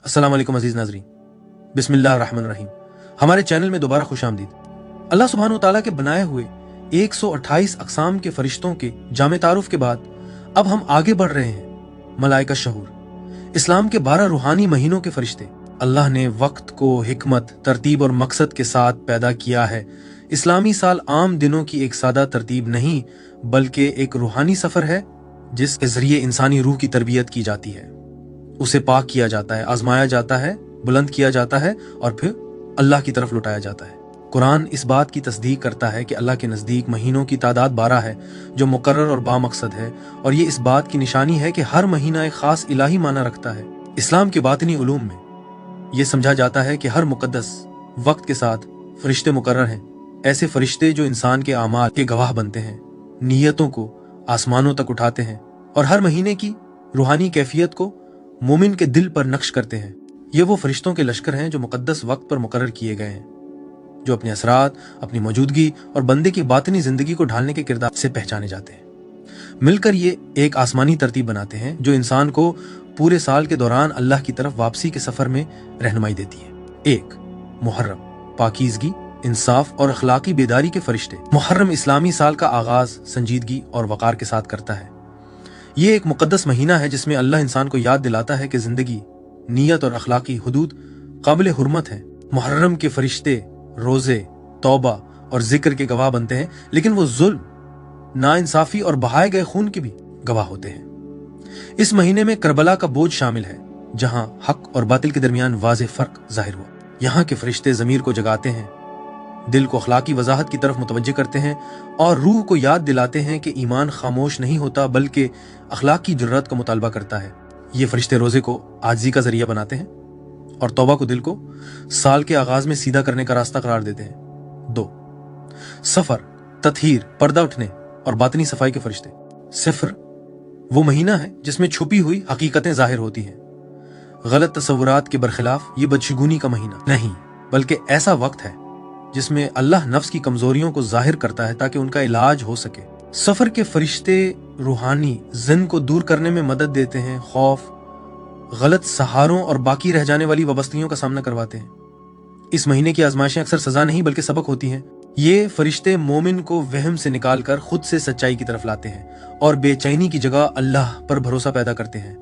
अस्सलाम वालेकुम अजीज नाजरीन, बिस्मिल्लाह रहमान रहीम। हमारे चैनल में दोबारा खुश आमदीद। अल्लाह सुब्हानो तआला के बनाए हुए 128 अक़साम के फरिश्तों के जामे तारुफ के बाद अब हम आगे बढ़ रहे हैं। मलाइका शहूर, इस्लाम के 12 रूहानी महीनों के फरिश्ते। अल्लाह ने वक्त को हिकमत, तरतीब और मकसद के साथ पैदा किया है। इस्लामी साल आम दिनों की एक सादा तरतीब नहीं, बल्कि एक रूहानी सफर है जिसके जरिए इंसानी रूह की तरबियत की जाती है, उसे पाक किया जाता है, आजमाया जाता है, बुलंद किया जाता है और फिर अल्लाह की तरफ लौटाया जाता है। कुरान इस बात की तस्दीक करता है कि अल्लाह के नज़दीक महीनों की तादाद 12 है, जो मुकर्रर और बामकसद है, और ये इस बात की निशानी है कि हर महीना एक खास इलाही माना रखता है। इस्लाम के बातिनी उलूम में ये समझा जाता है कि हर मुकद्दस वक्त के साथ फरिश्ते मुकर्रर हैं, ऐसे फरिश्ते जो इंसान के आमाल के गवाह बनते हैं, नीयतों को आसमानों तक उठाते हैं और हर महीने की रूहानी कैफियत को मोमिन के दिल पर नक्श करते हैं। ये वो फरिश्तों के लश्कर हैं जो मुकद्दस वक्त पर मुकर्रर किए गए हैं, जो अपने असरात, अपनी मौजूदगी और बंदे की बातिनी जिंदगी को ढालने के किरदार से पहचाने जाते हैं। मिलकर ये एक आसमानी तरतीब बनाते हैं जो इंसान को पूरे साल के दौरान अल्लाह की तरफ वापसी के सफर में रहनुमाई देती है। 1. मुहर्रम, पाकीज़गी, इंसाफ और अखलाकी बेदारी के फरिश्ते। मुहर्रम इस्लामी साल का आगाज संजीदगी और वकार के साथ करता है। ये एक मुकद्दस महीना है जिसमें अल्लाह इंसान को याद दिलाता है कि जिंदगी, नीयत और अखलाकी हुदूद काबिल हुर्मत है। मुहर्रम के फरिश्ते रोजे, तौबा और जिक्र के गवाह बनते हैं, लेकिन वो जुल्म, नाइंसाफी और बहाए गए खून के भी गवाह होते हैं। इस महीने में करबला का बोझ शामिल है, जहां हक और बातिल के दरमियान वाज़ेह फर्क जाहिर हुआ। यहाँ के फरिश्ते ज़मीर को जगाते हैं, दिल को अखलाकी वजाहत की तरफ मुतवज्जे करते हैं और रूह को याद दिलाते हैं कि ईमान खामोश नहीं होता बल्कि अखलाक की जुर्रत का मुतालबा करता है। ये फरिश्ते रोजे को आजिज़ी का जरिया बनाते हैं और तौबा को दिल को साल के आगाज में सीधा करने का रास्ता करार देते हैं। 2. सफर, ततहीर, पर्दा उठने और बातनी सफाई के फरिश्ते। सफर वो महीना है जिसमें छुपी हुई हकीकतें जाहिर होती हैं। गलत तसव्वुरात के बरखिलाफ ये बदशगुनी का महीना नहीं, बल्कि ऐसा वक्त है जिसमें अल्लाह नफ्स की कमजोरियों को जाहिर करता है ताकि उनका इलाज हो सके। सफर के फरिश्ते रूहानी जिन को दूर करने में मदद देते हैं, खौफ, गलत सहारों और बाकी रह जाने वाली वाबस्तियों का सामना करवाते हैं। इस महीने की आजमाइशें अक्सर सजा नहीं बल्कि सबक होती हैं। ये फरिश्ते मोमिन को वहम से निकालकर खुद से सच्चाई की तरफ लाते हैं और बेचैनी की जगह अल्लाह पर भरोसा पैदा करते हैं।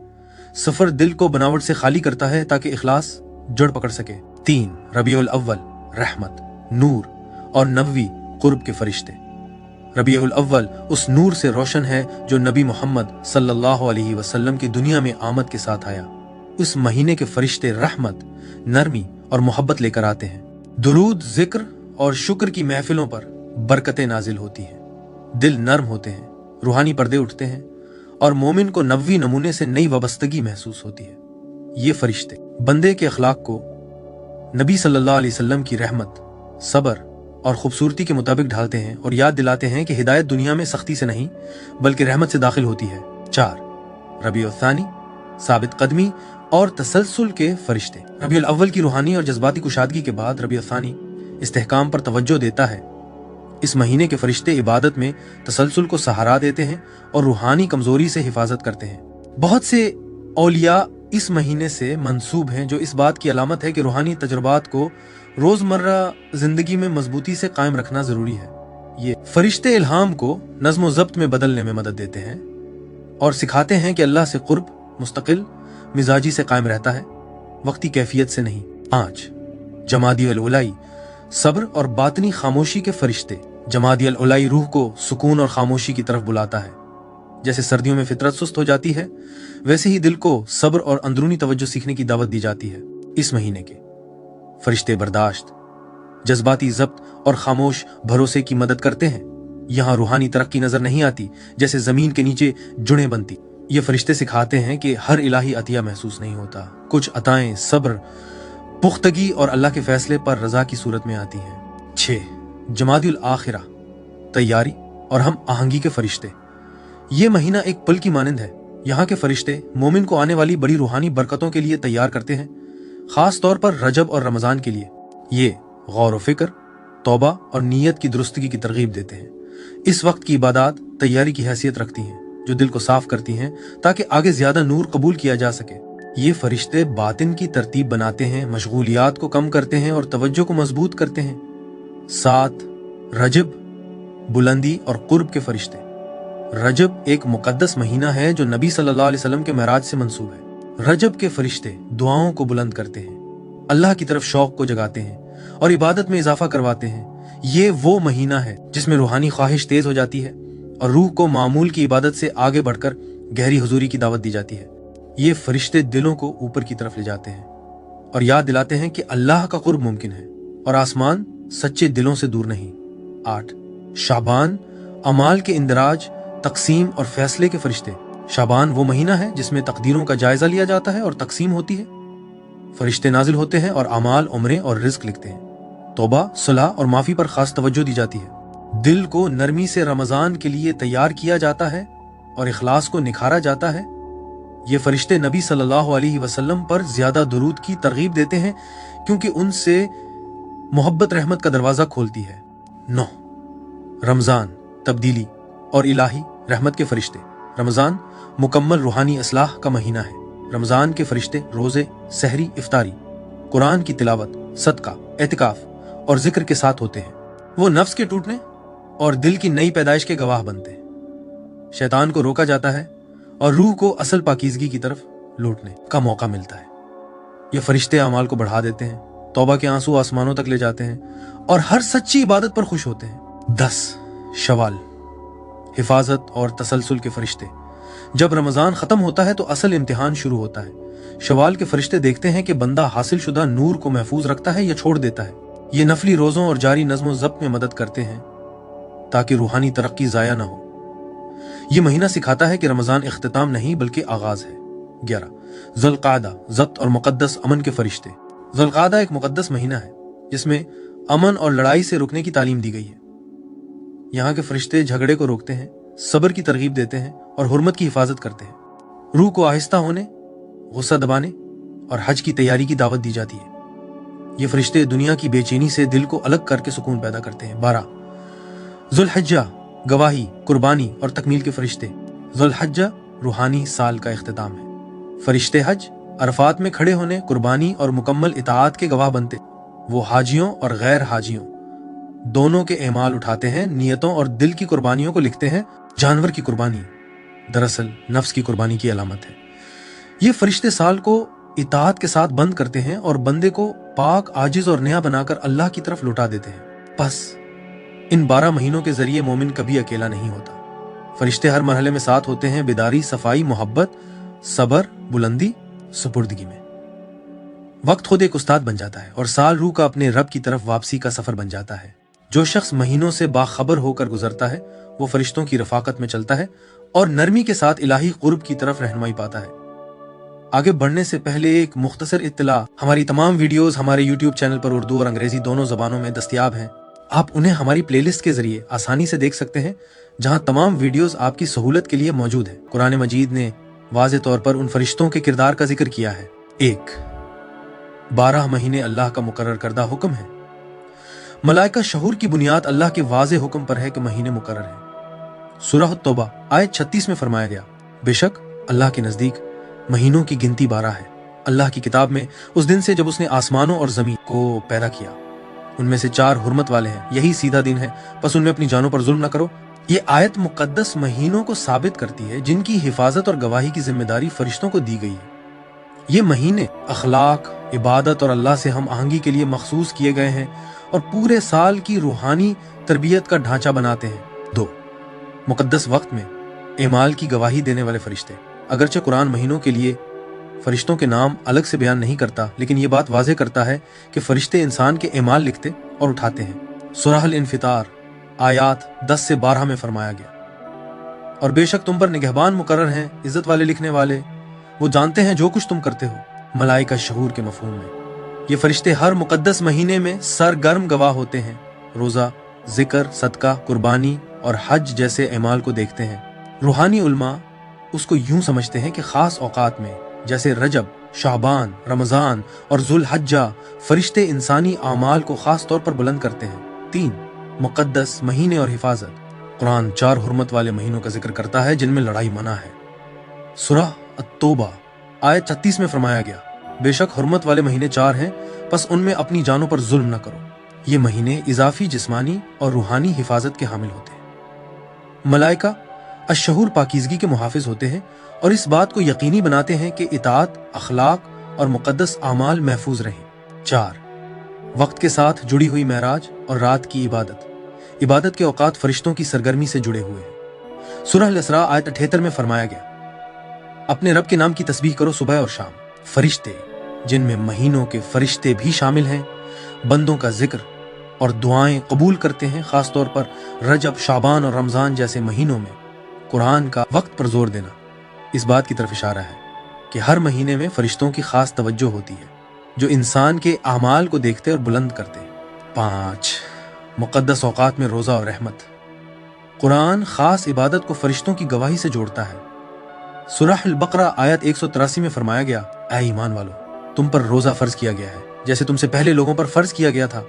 सफर दिल को बनावट से खाली करता है ताकि इखलास जड़ पकड़ सके। 3. रबीउल अव्वल, रहमत, नूर और नबवी कुर्ब के फरिश्ते। रबीउल अव्वल उस नूर से रोशन है जो नबी मोहम्मद सल्लल्लाहु अलैहि वसल्लम की दुनिया में आमद के साथ आया। उस महीने के फरिश्ते रहमत, नरमी और मोहब्बत लेकर आते हैं। दुरूद, जिक्र और शुक्र की महफिलों पर बरकतें नाजिल होती हैं, दिल नर्म होते हैं, रूहानी पर्दे उठते हैं और मोमिन को नबवी नमूने से नई वाबस्तगी महसूस होती है। ये फरिश्ते बंदे के अखलाक को नबी सल्लल्लाहु अलैहि वसल्लम की रहमत, सबर और खूबसूरती के मुताबिक ढालते हैं और याद दिलाते हैं कि हिदायत दुनिया में सख्ती से नहीं बल्कि रहमत से दाखिल होती है। 4. रबीउल सानी, साबित कदमी और तसलसल के फरिश्ते। रबीउल अव्वल की रूहानी और जज्बाती कुशादगी के बाद रबीउल सानी इस्तेहकाम पर तवज्जो देता है। इस महीने के फरिश्ते इबादत में तसलसल को सहारा देते हैं और रूहानी कमजोरी से हिफाजत करते हैं। बहुत से औलिया इस महीने से मंसूब हैं, जो इस बात की अलामत है कि रूहानी तजुर्बात को रोजमर्रा जिंदगी में मजबूती से कायम रखना जरूरी है। ये फरिश्ते इल्हाम को नज़्म व ज़ब्त में बदलने में मदद देते हैं और सिखाते हैं कि अल्लाह से कुर्ब मुस्तकिल मिजाजी से कायम रहता है, वक्ती कैफियत से नहीं। 5. जमादी अल उलाई, सब्र और बातनी खामोशी के फरिश्ते। जमादी अल उलाई रूह को सुकून और खामोशी की तरफ बुलाता है। जैसे सर्दियों में फितरत सुस्त हो जाती है, वैसे ही दिल को सब्र और अंदरूनी तवज्जो सीखने की दावत दी जाती है। इस महीने के फरिश्ते बर्दाश्त, जज्बाती जब्त और खामोश भरोसे की मदद करते हैं। यहाँ रूहानी तरक्की नजर नहीं आती, जैसे जमीन के नीचे जुड़ें बनती। ये फरिश्ते सिखाते हैं कि हर इलाही अतिया महसूस नहीं होता, कुछ अताएं सब्र, पुख्तगी और अल्लाह के फैसले पर रजा की सूरत में आती हैं। 6. जमादियुल आखिरा, तैयारी और हम आहंगी के फरिश्ते। ये महीना एक पल की मानिंद है। यहाँ के फरिश्ते मोमिन को आने वाली बड़ी रूहानी बरकतों के लिए तैयार करते हैं, खास तौर पर रजब और रमजान के लिए। ये गौर व फिक्र, तौबा और नीयत की दुरुस्तगी की तरगीब देते हैं। इस वक्त की इबादत तैयारी की हैसियत रखती हैं, जो दिल को साफ करती हैं ताकि आगे ज्यादा नूर कबूल किया जा सके। ये फरिश्ते बातिन की तरतीब बनाते हैं, मशगूलियात को कम करते हैं और तवज्जो को मजबूत करते हैं। 7 रजब, बुलंदी और कुर्ब के फरिश्ते। रजब एक मुकद्दस महीना है जो नबी सल्लल्लाहु अलैहि वसल्लम के मेराज से मंसूब है। रजब के फरिश्ते दुआओं को बुलंद करते हैं, अल्लाह की तरफ शौक को जगाते हैं और इबादत में इजाफा करवाते हैं। ये वो महीना है जिसमें रूहानी ख्वाहिश तेज हो जाती है और रूह को मामूल की इबादत से आगे बढ़कर गहरी हुजूरी की दावत दी जाती है। ये फरिश्ते दिलों को ऊपर की तरफ ले जाते हैं और याद दिलाते हैं कि अल्लाह का कुर्ब मुमकिन है और आसमान सच्चे दिलों से दूर नहीं। 8 शाबान, अमाल के इंदराज, तकसीम और फैसले के फरिश्ते। शाबान वो महीना है जिसमें तकदीरों का जायजा लिया जाता है और तकसीम होती है। फरिश्ते नाजिल होते हैं और अमाल, उम्रें और रिज्क लिखते हैं। तौबा, सुलह और माफी पर खास तवज्जो दी जाती है। दिल को नरमी से रमजान के लिए तैयार किया जाता है और इखलास को निखारा जाता है। ये फरिश्ते नबी सल्लल्लाहु अलैहि वसल्लम पर ज्यादा दुरूद की तरगीब देते हैं क्योंकि उनसे मोहब्बत रहमत का दरवाजा खोलती है। 9 रमजान, तब्दीली और इलाही रहमत के फरिश्ते। रमजान मुकम्मल रूहानी असलाह का महीना है। रमजान के फरिश्ते रोजे, सहरी, इफ्तारी, कुरान की तिलावत, सदका, एतिकाफ और जिक्र के साथ होते हैं। वो नफ्स के टूटने और दिल की नई पैदाइश के गवाह बनते हैं। शैतान को रोका जाता है और रूह को असल पाकीज़गी की तरफ लौटने का मौका मिलता है। ये फरिश्ते अमाल को बढ़ा देते हैं, तौबा के आंसू आसमानों तक ले जाते हैं और हर सच्ची इबादत पर खुश होते हैं। 10 शवाल, हिफाजत और तसलसल के फरिश्ते। जब रमजान खत्म होता है तो असल इम्तिहान शुरू होता है। शवाल के फरिश्ते देखते हैं कि बंदा हासिल शुदा नूर को महफूज रखता है या छोड़ देता है। ये नफली रोजों और जारी नज़्म व ज़ब्त में मदद करते हैं ताकि रूहानी तरक्की जाया ना हो। ये महीना सिखाता है कि रमजान इख्तिताम नहीं बल्कि आगाज है। 11 ज़ुल्क़ादा, ज़ब्त और मुक़द्दस अमन के फरिश्ते। ज़ुल्क़ादा एक मुक़द्दस महीना है जिसमें अमन और लड़ाई से रुकने की तालीम दी गई है। यहाँ के फरिश्ते झगड़े को रोकते हैं, सब्र की तरगीब देते हैं और हुर्मत की हिफाजत करते हैं। रूह को आहिस्ता होने, गुस्सा दबाने और हज की तैयारी की दावत दी जाती है। ये फरिश्ते दुनिया की बेचैनी से दिल को अलग करके सुकून पैदा करते हैं। 12 ज़ुल्हज्जा, गवाही, कुर्बानी और तकमील के फरिश्ते। ज़ुल्हज्जा रूहानी साल का इख्तिताम है। फरिश्ते हज, अरफात में खड़े होने, कुर्बानी और मुकम्मल इताअत के गवाह बनते। वो हाजियों और गैर हाजियों दोनों के एमाल उठाते हैं, नियतों और दिल की कुर्बानियों को लिखते हैं। जानवर की कुर्बानी दरअसल नफ्स की कुर्बानी की अलामत है। ये फरिश्ते साल को इताअत के साथ बंद करते हैं और बंदे को पाक, आजिज और नया बनाकर अल्लाह की तरफ लौटा देते हैं। बस इन 12 महीनों के जरिए मोमिन कभी अकेला नहीं होता। फरिश्ते हर मरहले में साथ होते हैं, बेदारी, सफाई, मोहब्बत, सबर, बुलंदी, सुपुर्दगी में। वक्त खुद एक उस्ताद बन जाता है और साल रूह का अपने रब की तरफ वापसी का सफर बन जाता है। जो शख्स महीनों से बाखबर होकर गुजरता है वो फरिश्तों की रफाकत में चलता है और नरमी के साथ इलाही कुर्ब की तरफ रहनुमाई पाता है। आगे बढ़ने से पहले एक मुख्तसर इत्तला, हमारी तमाम वीडियोस हमारे यूट्यूब चैनल पर उर्दू और अंग्रेजी दोनों जबानों में दस्तयाब हैं। आप उन्हें हमारी प्लेलिस्ट के जरिए आसानी से देख सकते हैं जहां तमाम वीडियोस आपकी सहूलत के लिए मौजूद है। कुरान मजीद ने वाज़े तौर पर उन फरिश्तों के किरदार का जिक्र किया है। 1 12 महीने अल्लाह का मुकर्रर करदा हुक्म है। मलाइका शहूर की बुनियाद अल्लाह के वाज़े हुक्म पर है कि महीने मुकर्रर हैं। सूरह तौबा आयत 36 में फरमाया गया, बेशक अल्लाह के नजदीक महीनों की गिनती 12 है। अल्लाह की किताब में उस दिन से जब उसने आसमानों और जमीन को पैदा किया, उनमें से 4 हुर्मत वाले हैं, यही सीधा दिन है, बस उनमें अपनी जानों पर जुल्म न करो। ये आयत मुकद्दस महीनों को साबित करती है जिनकी हिफाजत और गवाही की जिम्मेदारी फरिश्तों को दी गई है। ये महीने अखलाक, इबादत और अल्लाह से हम आहंगी के लिए मखसूस किए गए हैं और पूरे साल की रूहानी तरबियत का ढांचा बनाते हैं। 2 मुकद्दस वक्त में एमाल की गवाही देने वाले फरिश्ते। अगरचे कुरान महीनों के लिए फरिश्तों के नाम अलग से बयान नहीं करता, लेकिन ये बात वाज़ेह करता है कि फरिश्ते इंसान के एमाल लिखते और उठाते हैं। सूरह अल-इन्फितार आयात 10 से 12 में फरमाया गया, और बेशक तुम पर निगहबान मुकर्रर हैं, इज्जत वाले लिखने वाले, वो जानते हैं जो कुछ तुम करते हो। मलाइका शहूर के मफहूम में ये फरिश्ते हर मुकद्दस महीने में सरगर्म गवाह होते हैं। रोजा, जिक्र, सदका, कुर्बानी और हज जैसे एमाल को देखते हैं। रूहानी उल्मा उसको यूं समझते हैं कि खास औकात में जैसे रजब, शाबान, रमजान और जुल्हज्जा फरिश्ते इंसानी आमाल को खास तौर पर बुलंद करते हैं। 3 मुकद्दस महीने और हिफाजत। कुरान 4 हुर्मत वाले महीनों का जिक्र करता है जिनमें लड़ाई मना है। सूरह अत-तौबा आयत 36 में फरमाया गया, बेशक हुर्मत वाले महीने 4 हैं, बस उनमें अपनी जानों पर जुल्म न करो। ये महीने इजाफी जिस्मानी और रूहानी हिफाजत के हामिल होते हैं। मलाइका अशहूर पाकीज़गी के मुहाफिज होते हैं और इस बात को यकीनी बनाते हैं कि इताअत, अखलाक और मुक़द्दस आमाल महफूज रहें। 4. वक्त के साथ जुड़ी हुई महराज और रात की इबादत के औकात फरिश्तों की सरगर्मी से जुड़े हुए हैं। सूरह अल-इसरा आयत 78 में फरमाया गया, अपने रब के नाम की तस्बीह करो सुबह और शाम। फरिश्ते, जिनमें महीनों के फरिश्ते भी शामिल हैं, बंदों का जिक्र और दुआएं कबूल करते हैं। खास तौर पर रजब, शाबान और रमजान जैसे महीनों में कुरान का वक्त पर जोर देना इस बात की तरफ इशारा है कि हर महीने में फरिश्तों की खास तवज्जो होती है जो इंसान के अमाल को देखते और बुलंद करते हैं। 5. मुक़द्दस औकात में रोज़ा और रहमत। कुरान खास इबादत को फरिश्तों की गवाही से जोड़ता है। सूरह अल-बकरा आयत 183 में फरमाया गया, ऐ ईमान वालो, तुम पर रोज़ा फर्ज किया गया है जैसे तुमसे पहले लोगों पर फर्ज किया गया था,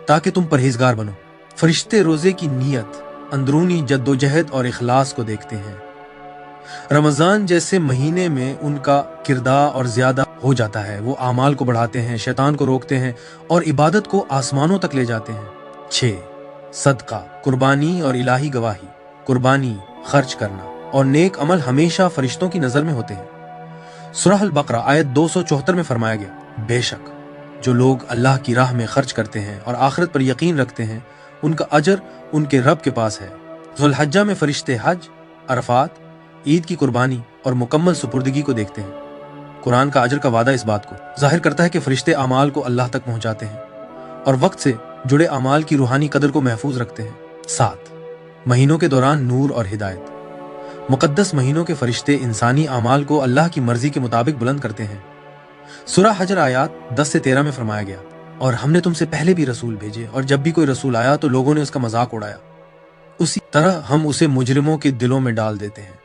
ताकि तुम परहेजगार बनो। फरिश्ते रोजे की नीयत, अंदरूनी जद्दोजहद और इखलास को देखते हैं। रमजान जैसे महीने में उनका किरदार और ज्यादा हो जाता है। वो आमाल को बढ़ाते हैं, शैतान को रोकते हैं और इबादत को आसमानों तक ले जाते हैं। 6. सदका, कुर्बानी और इलाही गवाही। कुर्बानी, खर्च करना और नेक अमल हमेशा फरिश्तों की नजर में होते हैं। सूरह अल-बकरा आयत 274 में फरमाया गया, बेशक जो लोग अल्लाह की राह में खर्च करते हैं और आखिरत पर यकीन रखते हैं, उनका अजर उनके रब के पास है। ज़ुल्हज्जा में फरिश्ते हज, अरफात, ईद की कुर्बानी और मुकम्मल सुपुर्दगी को देखते हैं। कुरान का अजर का वादा इस बात को जाहिर करता है कि फरिश्ते अमाल को अल्लाह तक पहुंचाते हैं और वक्त से जुड़े अमाल की रूहानी कदर को महफूज रखते हैं। 7. महीनों के दौरान नूर और हिदायत। मुकद्दस महीनों के फरिश्ते इंसानी अमाल को अल्लाह की मर्जी के मुताबिक बुलंद करते हैं। सूरह हजर आयत 10 से 13 में फरमाया गया, और हमने तुमसे पहले भी रसूल भेजे और जब भी कोई रसूल आया तो लोगों ने उसका मजाक उड़ाया, उसी तरह हम उसे मुजरिमों के दिलों में डाल देते हैं।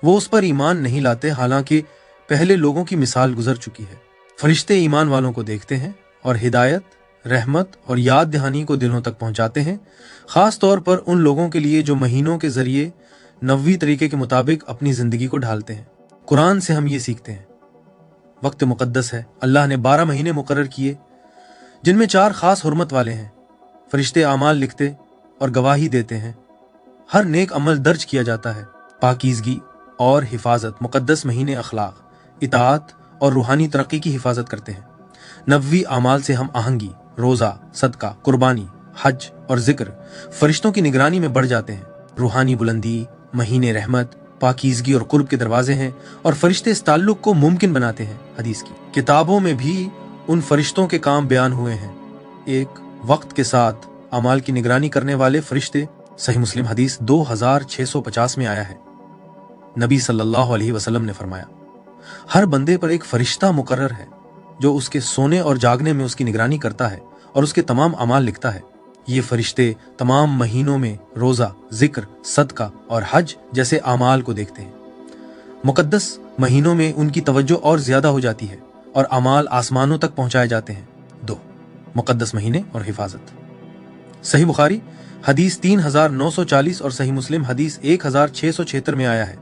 वो उस पर ईमान नहीं लाते, हालांकि पहले लोगों की मिसाल गुजर चुकी है। फरिश्ते ईमान वालों को देखते हैं और हिदायत, रहमत और याद दहानी को दिलों तक पहुंचाते हैं, खास तौर पर उन लोगों के लिए जो महीनों के जरिए नबवी तरीके के मुताबिक अपनी जिंदगी को ढालते हैं। कुरान से हम ये सीखते हैं, वक्त मुकद्दस है। अल्लाह ने 12 महीने मुकर्रर किए जिनमें 4 खास हुर्मत वाले हैं। फरिश्ते आमाल लिखते और गवाही देते हैं। हर नेक अमल दर्ज किया जाता है। पाकीज़गी और हिफाजत। मुकद्दस महीने अखलाक, इताअत और रूहानी तरक्की की हिफाजत करते हैं। नबवी आमाल से हम आहंगी, रोज़ा, सदका, कुर्बानी, हज और जिक्र फरिश्तों की निगरानी में बढ़ जाते हैं। रूहानी बुलंदी, महीने रहमत, पाकीज़गी और कुर्ब के दरवाजे हैं और फरिश्ते इस ताल्लुक को मुमकिन बनाते हैं। हदीस की किताबों में भी उन फरिश्तों के काम बयान हुए हैं। 1. वक्त के साथ अमाल की निगरानी करने वाले फरिश्ते। सही मुस्लिम हदीस 2650 में आया है, नबी सल्लल्लाहु अलैहि वसल्लम ने फरमाया, हर बंदे पर एक फरिश्ता मुकर्रर है जो उसके सोने और जागने में उसकी निगरानी करता है और उसके तमाम अमाल लिखता है। ये फरिश्ते तमाम महीनों में रोज़ा, जिक्र, सदका और हज जैसे अमाल को देखते हैं। मुकद्दस महीनों में उनकी तवज्जो और ज्यादा हो जाती है और अमाल आसमानों तक पहुंचाए जाते हैं। 2. मुकद्दस महीने और हिफाजत। सही बुखारी हदीस 3940 और सही मुस्लिम हदीस 1676 में आया है,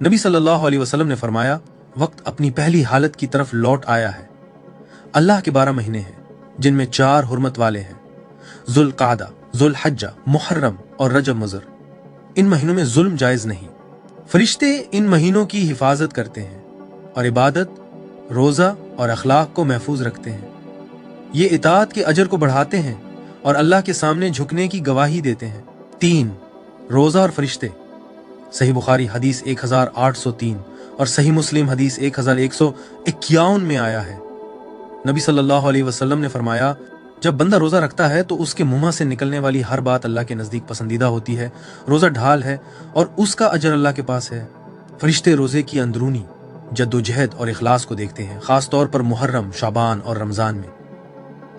नबी सल्लल्लाहु अलैहि वसल्लम ने फरमाया, वक्त अपनी पहली हालत की तरफ लौट आया है। अल्लाह के 12 महीने हैं जिनमें 4 हुर्मत वाले हैं, ज़ुल्क़ादा, ज़ुल्हज्जा, मुहर्रम और रजब मुज़र। इन महीनों में जुल्म जायज नहीं। फरिश्ते इन महीनों की हिफाजत करते हैं और इबादत, रोज़ा और अखलाक को महफूज रखते हैं। ये इताअत के अजर को बढ़ाते हैं और अल्लाह के सामने झुकने की गवाही देते हैं। 3. रोज़ा और फरिश्ते। सही बुखारी हदीस 1803 और सही मुस्लिम हदीस 1151 में आया है, नबी सल्लल्लाहु अलैहि वसल्लम ने फरमाया, जब बंदा रोज़ा रखता है तो उसके मुंह से निकलने वाली हर बात अल्लाह के नज़दीक पसंदीदा होती है। रोज़ा ढाल है और उसका अजर अल्लाह के पास है। फरिश्ते रोज़े की अंदरूनी जद्दोजहद और इखलास को देखते हैं, खास तौर पर मुहर्रम, शाबान और रमज़ान में।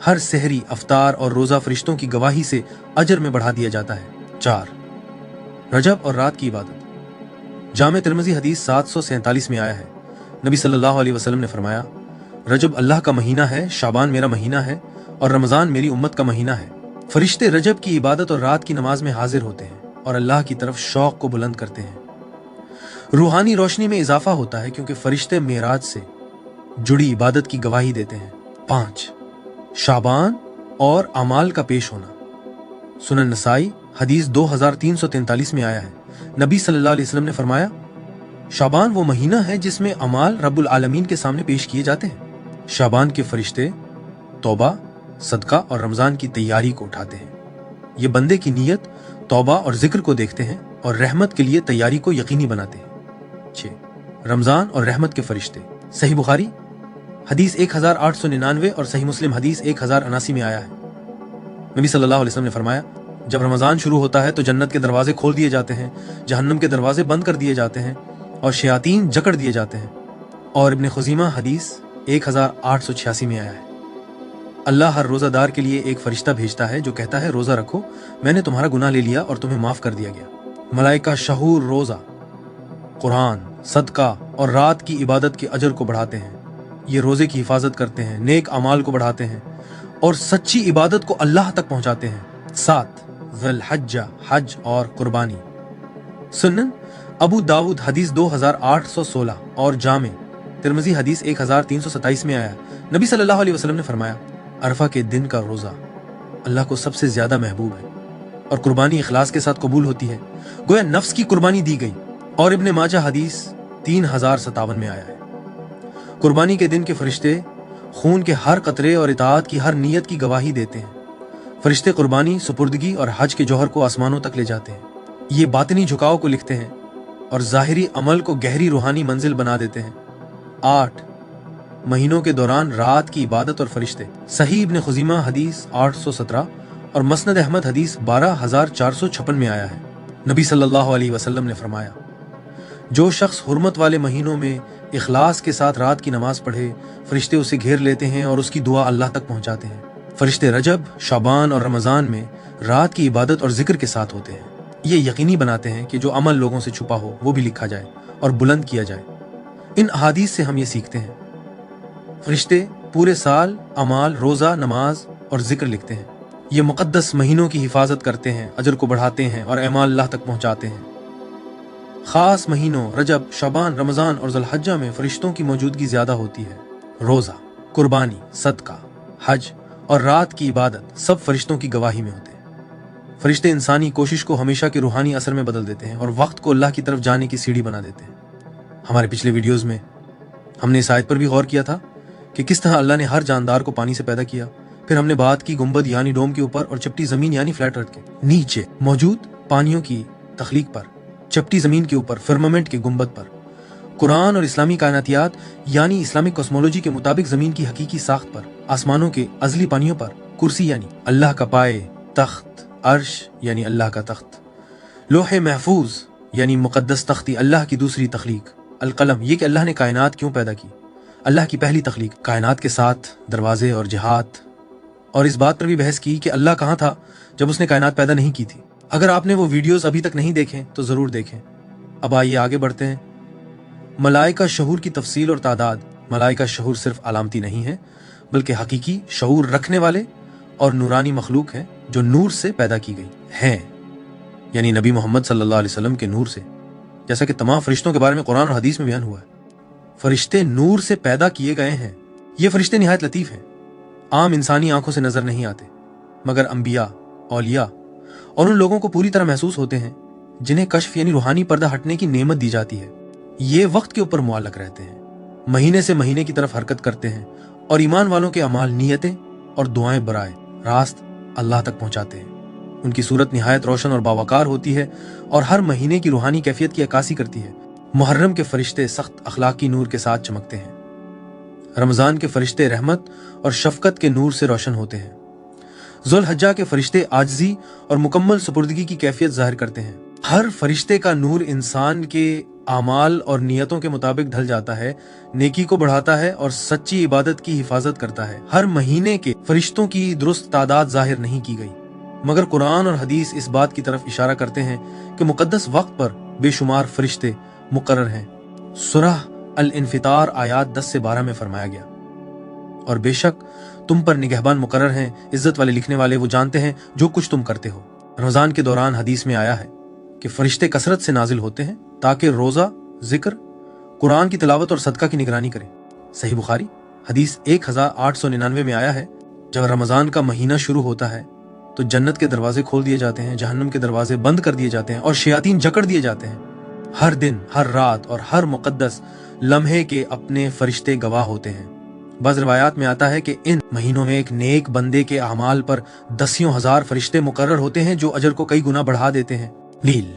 हर सहरी, अफ्तार और रोज़ा फरिश्तों की गवाही से अजर में बढ़ा दिया जाता है। 4. रजब और रात की इबादत। जामे तिर्मिज़ी हदीस 747 में आया है, नबी सल्लल्लाहु अलैहि वसल्लम ने फरमाया, रजब अल्लाह का महीना है, शाबान मेरा महीना है और रमज़ान मेरी उम्मत का महीना है। फरिश्ते रजब की इबादत और रात की नमाज में हाजिर होते हैं और अल्लाह की तरफ शौक को बुलंद करते हैं। रूहानी रोशनी में इजाफा होता है क्योंकि फरिश्ते मेराज से जुड़ी इबादत की गवाही देते हैं। 5. शाबान और अमाल का पेश होना। सुनन नसाई हदीस 2343 में आया है, नबी सल्लल्लाहु अलैहि वसल्लम ने फरमाया, शाबान वो महीना है जिसमें अमाल रब्बुल आलमीन के सामने पेश किए जाते हैं। शाबान के फरिश्ते तौबा, सदका और रमजान की तैयारी को उठाते हैं। ये बंदे की नीयत, तौबा और जिक्र को देखते हैं और रहमत के लिए तैयारी को यकीनी बनाते हैं। 6. रमजान और रहमत के फरिश्ते। सही बुखारी हदीस 1899 और सही मुस्लिम हदीस 1079 में आया है, नबी सल्लल्लाहु अलैहि वसल्लम ने फरमाया, जब रमजान शुरू होता है तो जन्नत के दरवाजे खोल दिए जाते हैं, जहन्नम के दरवाजे बंद कर दिए जाते हैं और शयातीन जकड़ दिए जाते हैं। और इब्न खुज़ैमा हदीस 1886 में आया है, अल्लाह हर रोज़ादार के लिए एक फरिश्ता भेजता है जो कहता है, रोज़ा रखो, मैंने तुम्हारा गुनाह ले लिया और तुम्हें माफ़ कर दिया गया। मलाइका शहूर रोज़ा, कुरान, सदका और रात की इबादत के अजर को बढ़ाते हैं। ये रोज़े की हिफाजत करते हैं, नेक अमाल को बढ़ाते हैं और सच्ची इबादत को अल्लाह तक पहुँचाते हैं। 7. ज़ुल्हज्जा, हज और कुर्बानी। सुनन अबू दाऊद हदीस 2816 और जामे तिरमिज़ी हदीस 1327 में आया, नबी सल्लल्लाहु अलैहि वसल्लम ने फरमाया, अरफा के दिन का रोज़ा अल्लाह को सबसे ज्यादा महबूब है और कुर्बानी इखलास के साथ कबूल होती है, गोया नफ्स की कुर्बानी दी गई। और इब्ने माजा हदीस 3057 में आया है, कुर्बानी के दिन के फरिश्ते खून के हर कतरे और इताअत की हर नीयत की गवाही देते हैं। फरिश्ते कुर्बानी, सुपुर्दगी और हज के जौहर को आसमानों तक ले जाते हैं। ये बातिनी झुकाव को लिखते हैं और ज़ाहिरी अमल को गहरी रूहानी मंजिल बना देते हैं। 8. महीनों के दौरान रात की इबादत और फरिश्ते। सही इब्न खुज़ैमा हदीस 817 और मसनद अहमद हदीस 12456 में आया है, नबी सल्लल्लाहु अलैहि वसल्लम ने फरमाया, जो शख्स हुर्मत वाले महीनों में इखलास के साथ रात की नमाज पढ़े, फरिश्ते उसे घेर लेते हैं और उसकी दुआ अल्लाह तक पहुंचाते हैं। फरिश्ते रजब, शाबान और रमजान में रात की इबादत और जिक्र के साथ होते हैं। ये यकीनी बनाते हैं कि जो अमल लोगों से छुपा हो वो भी लिखा जाए और बुलंद किया जाए। इन अहादीस से हम ये सीखते हैं, फरिश्ते पूरे साल अमाल, रोज़ा, नमाज और जिक्र लिखते हैं। ये मुक़द्दस महीनों की हिफाजत करते हैं, अजर को बढ़ाते हैं और अमाल अल्लाह तक पहुंचाते हैं। खास महीनों रजब, शाबान, रमजान और ज़ुल्हज्जा में फरिश्तों की मौजूदगी ज्यादा होती है। रोज़ा, कुर्बानी, सदका, हज और रात की इबादत सब फरिश्तों की गवाही में होते हैं। फरिश्ते इंसानी कोशिश को हमेशा के रूहानी असर में बदल देते हैं और वक्त को अल्लाह की तरफ जाने की सीढ़ी बना देते हैं। हमारे पिछले वीडियोस में हमने इस आयत पर भी गौर किया था कि किस तरह अल्लाह ने हर जानदार को पानी से पैदा किया। फिर हमने बात की गुंबद यानी डोम के ऊपर और चपटी जमीन यानी फ्लैट अर्थ के नीचे मौजूद पानियों की तख्लीक पर, चपटी जमीन के ऊपर फिर्मामेंट के गुंबद पर। कुरान और इस्लामी कायनातियात यानी इस्लामिक कॉस्मोलॉजी के मुताबिक जमीन की हकीकी साख्त पर, आसमानों के अजली पानियों पर, कुर्सी यानी अल्लाह का पाए, तख्त, अर्श यानी अल्लाह का तख्त, लोहे महफूज यानी मुकद्दस तख्ती अल्लाह की दूसरी तख्लीक, अलकलम ये कि अल्लाह ने कायनात क्यों पैदा की, अल्लाह की पहली तख्लीक, कायनात के साथ दरवाजे और जिहाद। और इस बात पर भी बहस की कि अल्लाह कहाँ था जब उसने कायनात पैदा नहीं की थी। अगर आपने वो वीडियोस अभी तक नहीं देखे तो जरूर देखें। अब आइए आगे बढ़ते हैं। मलाइका शऊर की तफसील और तादाद। मलाइका शऊर सिर्फ अलामती नहीं है बल्कि हकीकी शऊर रखने वाले और नूरानी मखलूक है जो नूर से पैदा की गई है, यानी नबी मोहम्मद सल्लल्लाहु अलैहि वसल्लम के नूर से, जैसा कि तमाम फरिश्तों के बारे में कुरान और हदीस में बयान हुआ है। फरिश्ते नूर से पैदा किए गए हैं। ये फरिश्ते निहायत लतीफ हैं, आम इंसानी आंखों से नजर नहीं आते, मगर अंबिया, औलिया और उन लोगों को पूरी तरह महसूस होते हैं जिन्हें कश्फ यानी रूहानी पर्दा हटने की नेमत दी जाती है। ये वक्त के ऊपर मुअल्लक रहते हैं, महीने से महीने की तरफ हरकत करते हैं और ईमान वालों के अमाल, नियतें और दुआएं बराए रास्त अल्लाह तक पहुंचाते हैं। उनकी सूरत निहायत रोशन और बावकार होती है और हर महीने की रूहानी कैफियत की अक्कासी करती है। मुहर्रम के फरिश्ते सख्त अखलाकी नूर के साथ चमकते हैं। रमजान के फरिश्ते रहमत और शफकत के नूर से रोशन होते हैं। ज़ुल्हज्जा के फरिश्ते आजिज़ी और मुकम्मल सुपुर्दगी की कैफियत जाहिर करते हैं। हर फरिश्ते का नूर इंसान के आमाल और नियतों के मुताबिक ढल जाता है, नेकी को बढ़ाता है और सच्ची इबादत की हिफाजत करता है। हर महीने के फरिश्तों की दुरुस्त तादाद जाहिर नहीं की गई, मगर कुरान और हदीस इस बात की तरफ इशारा करते हैं कि मुकद्दस वक्त पर बेशुमार फरिश्ते मुकर्रर हैं। सूरह अल-इन्फितार आयात 10 से 12 में फरमाया गया, और बेशक तुम पर निगहबान मुकर्रर हैं, इज्जत वाले लिखने वाले, वो जानते हैं जो कुछ तुम करते हो। रमजान के दौरान हदीस में आया है कि फरिश्ते कसरत से नाजिल होते हैं ताकि रोजा जिक्र, कुरान की तिलावत और सदका की निगरानी करें। सही बुखारी हदीस 1899 में आया है, जब रमजान का महीना शुरू होता है तो जन्नत के दरवाजे खोल दिए जाते हैं, जहन्नम के दरवाजे बंद कर दिए जाते हैं और शयातीन जकड़ दिए जाते हैं। हर दिन, हर रात और हर मुकद्दस लम्हे के अपने फरिश्ते गवाह होते हैं। बज़ रिवायात में आता है कि इन महीनों में एक नेक बंदे के अमाल पर दसियों हजार फरिश्ते मुकर्रर होते हैं जो अजर को कई गुना बढ़ा देते हैं। नील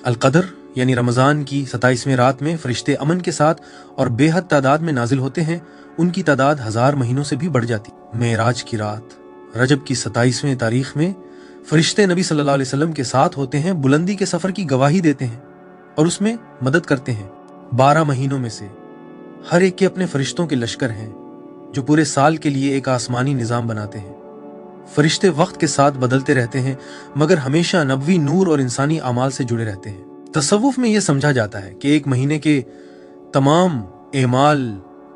अल-कदर यानी रमजान की 27वीं रात में फरिश्ते अमन के साथ और बेहद तादाद में नाजिल होते हैं। उनकी तादाद 1000 महीनों से भी बढ़ जाती। मेराज की रात रजब की 27वीं तारीख में फरिश्ते नबी सल्लल्लाहु अलैहि वसल्लम के साथ होते हैं, बुलंदी के सफर की गवाही देते हैं और उसमें मदद करते हैं। 12 महीनों में से हर एक के अपने फरिश्तों के लश्कर हैं जो पूरे साल के लिए एक आसमानी निजाम बनाते हैं। फरिश्ते वक्त के साथ बदलते रहते हैं मगर हमेशा नबवी नूर और इंसानी अमाल से जुड़े रहते हैं। तसव्वुफ में यह समझा जाता है कि एक महीने के तमाम एमाल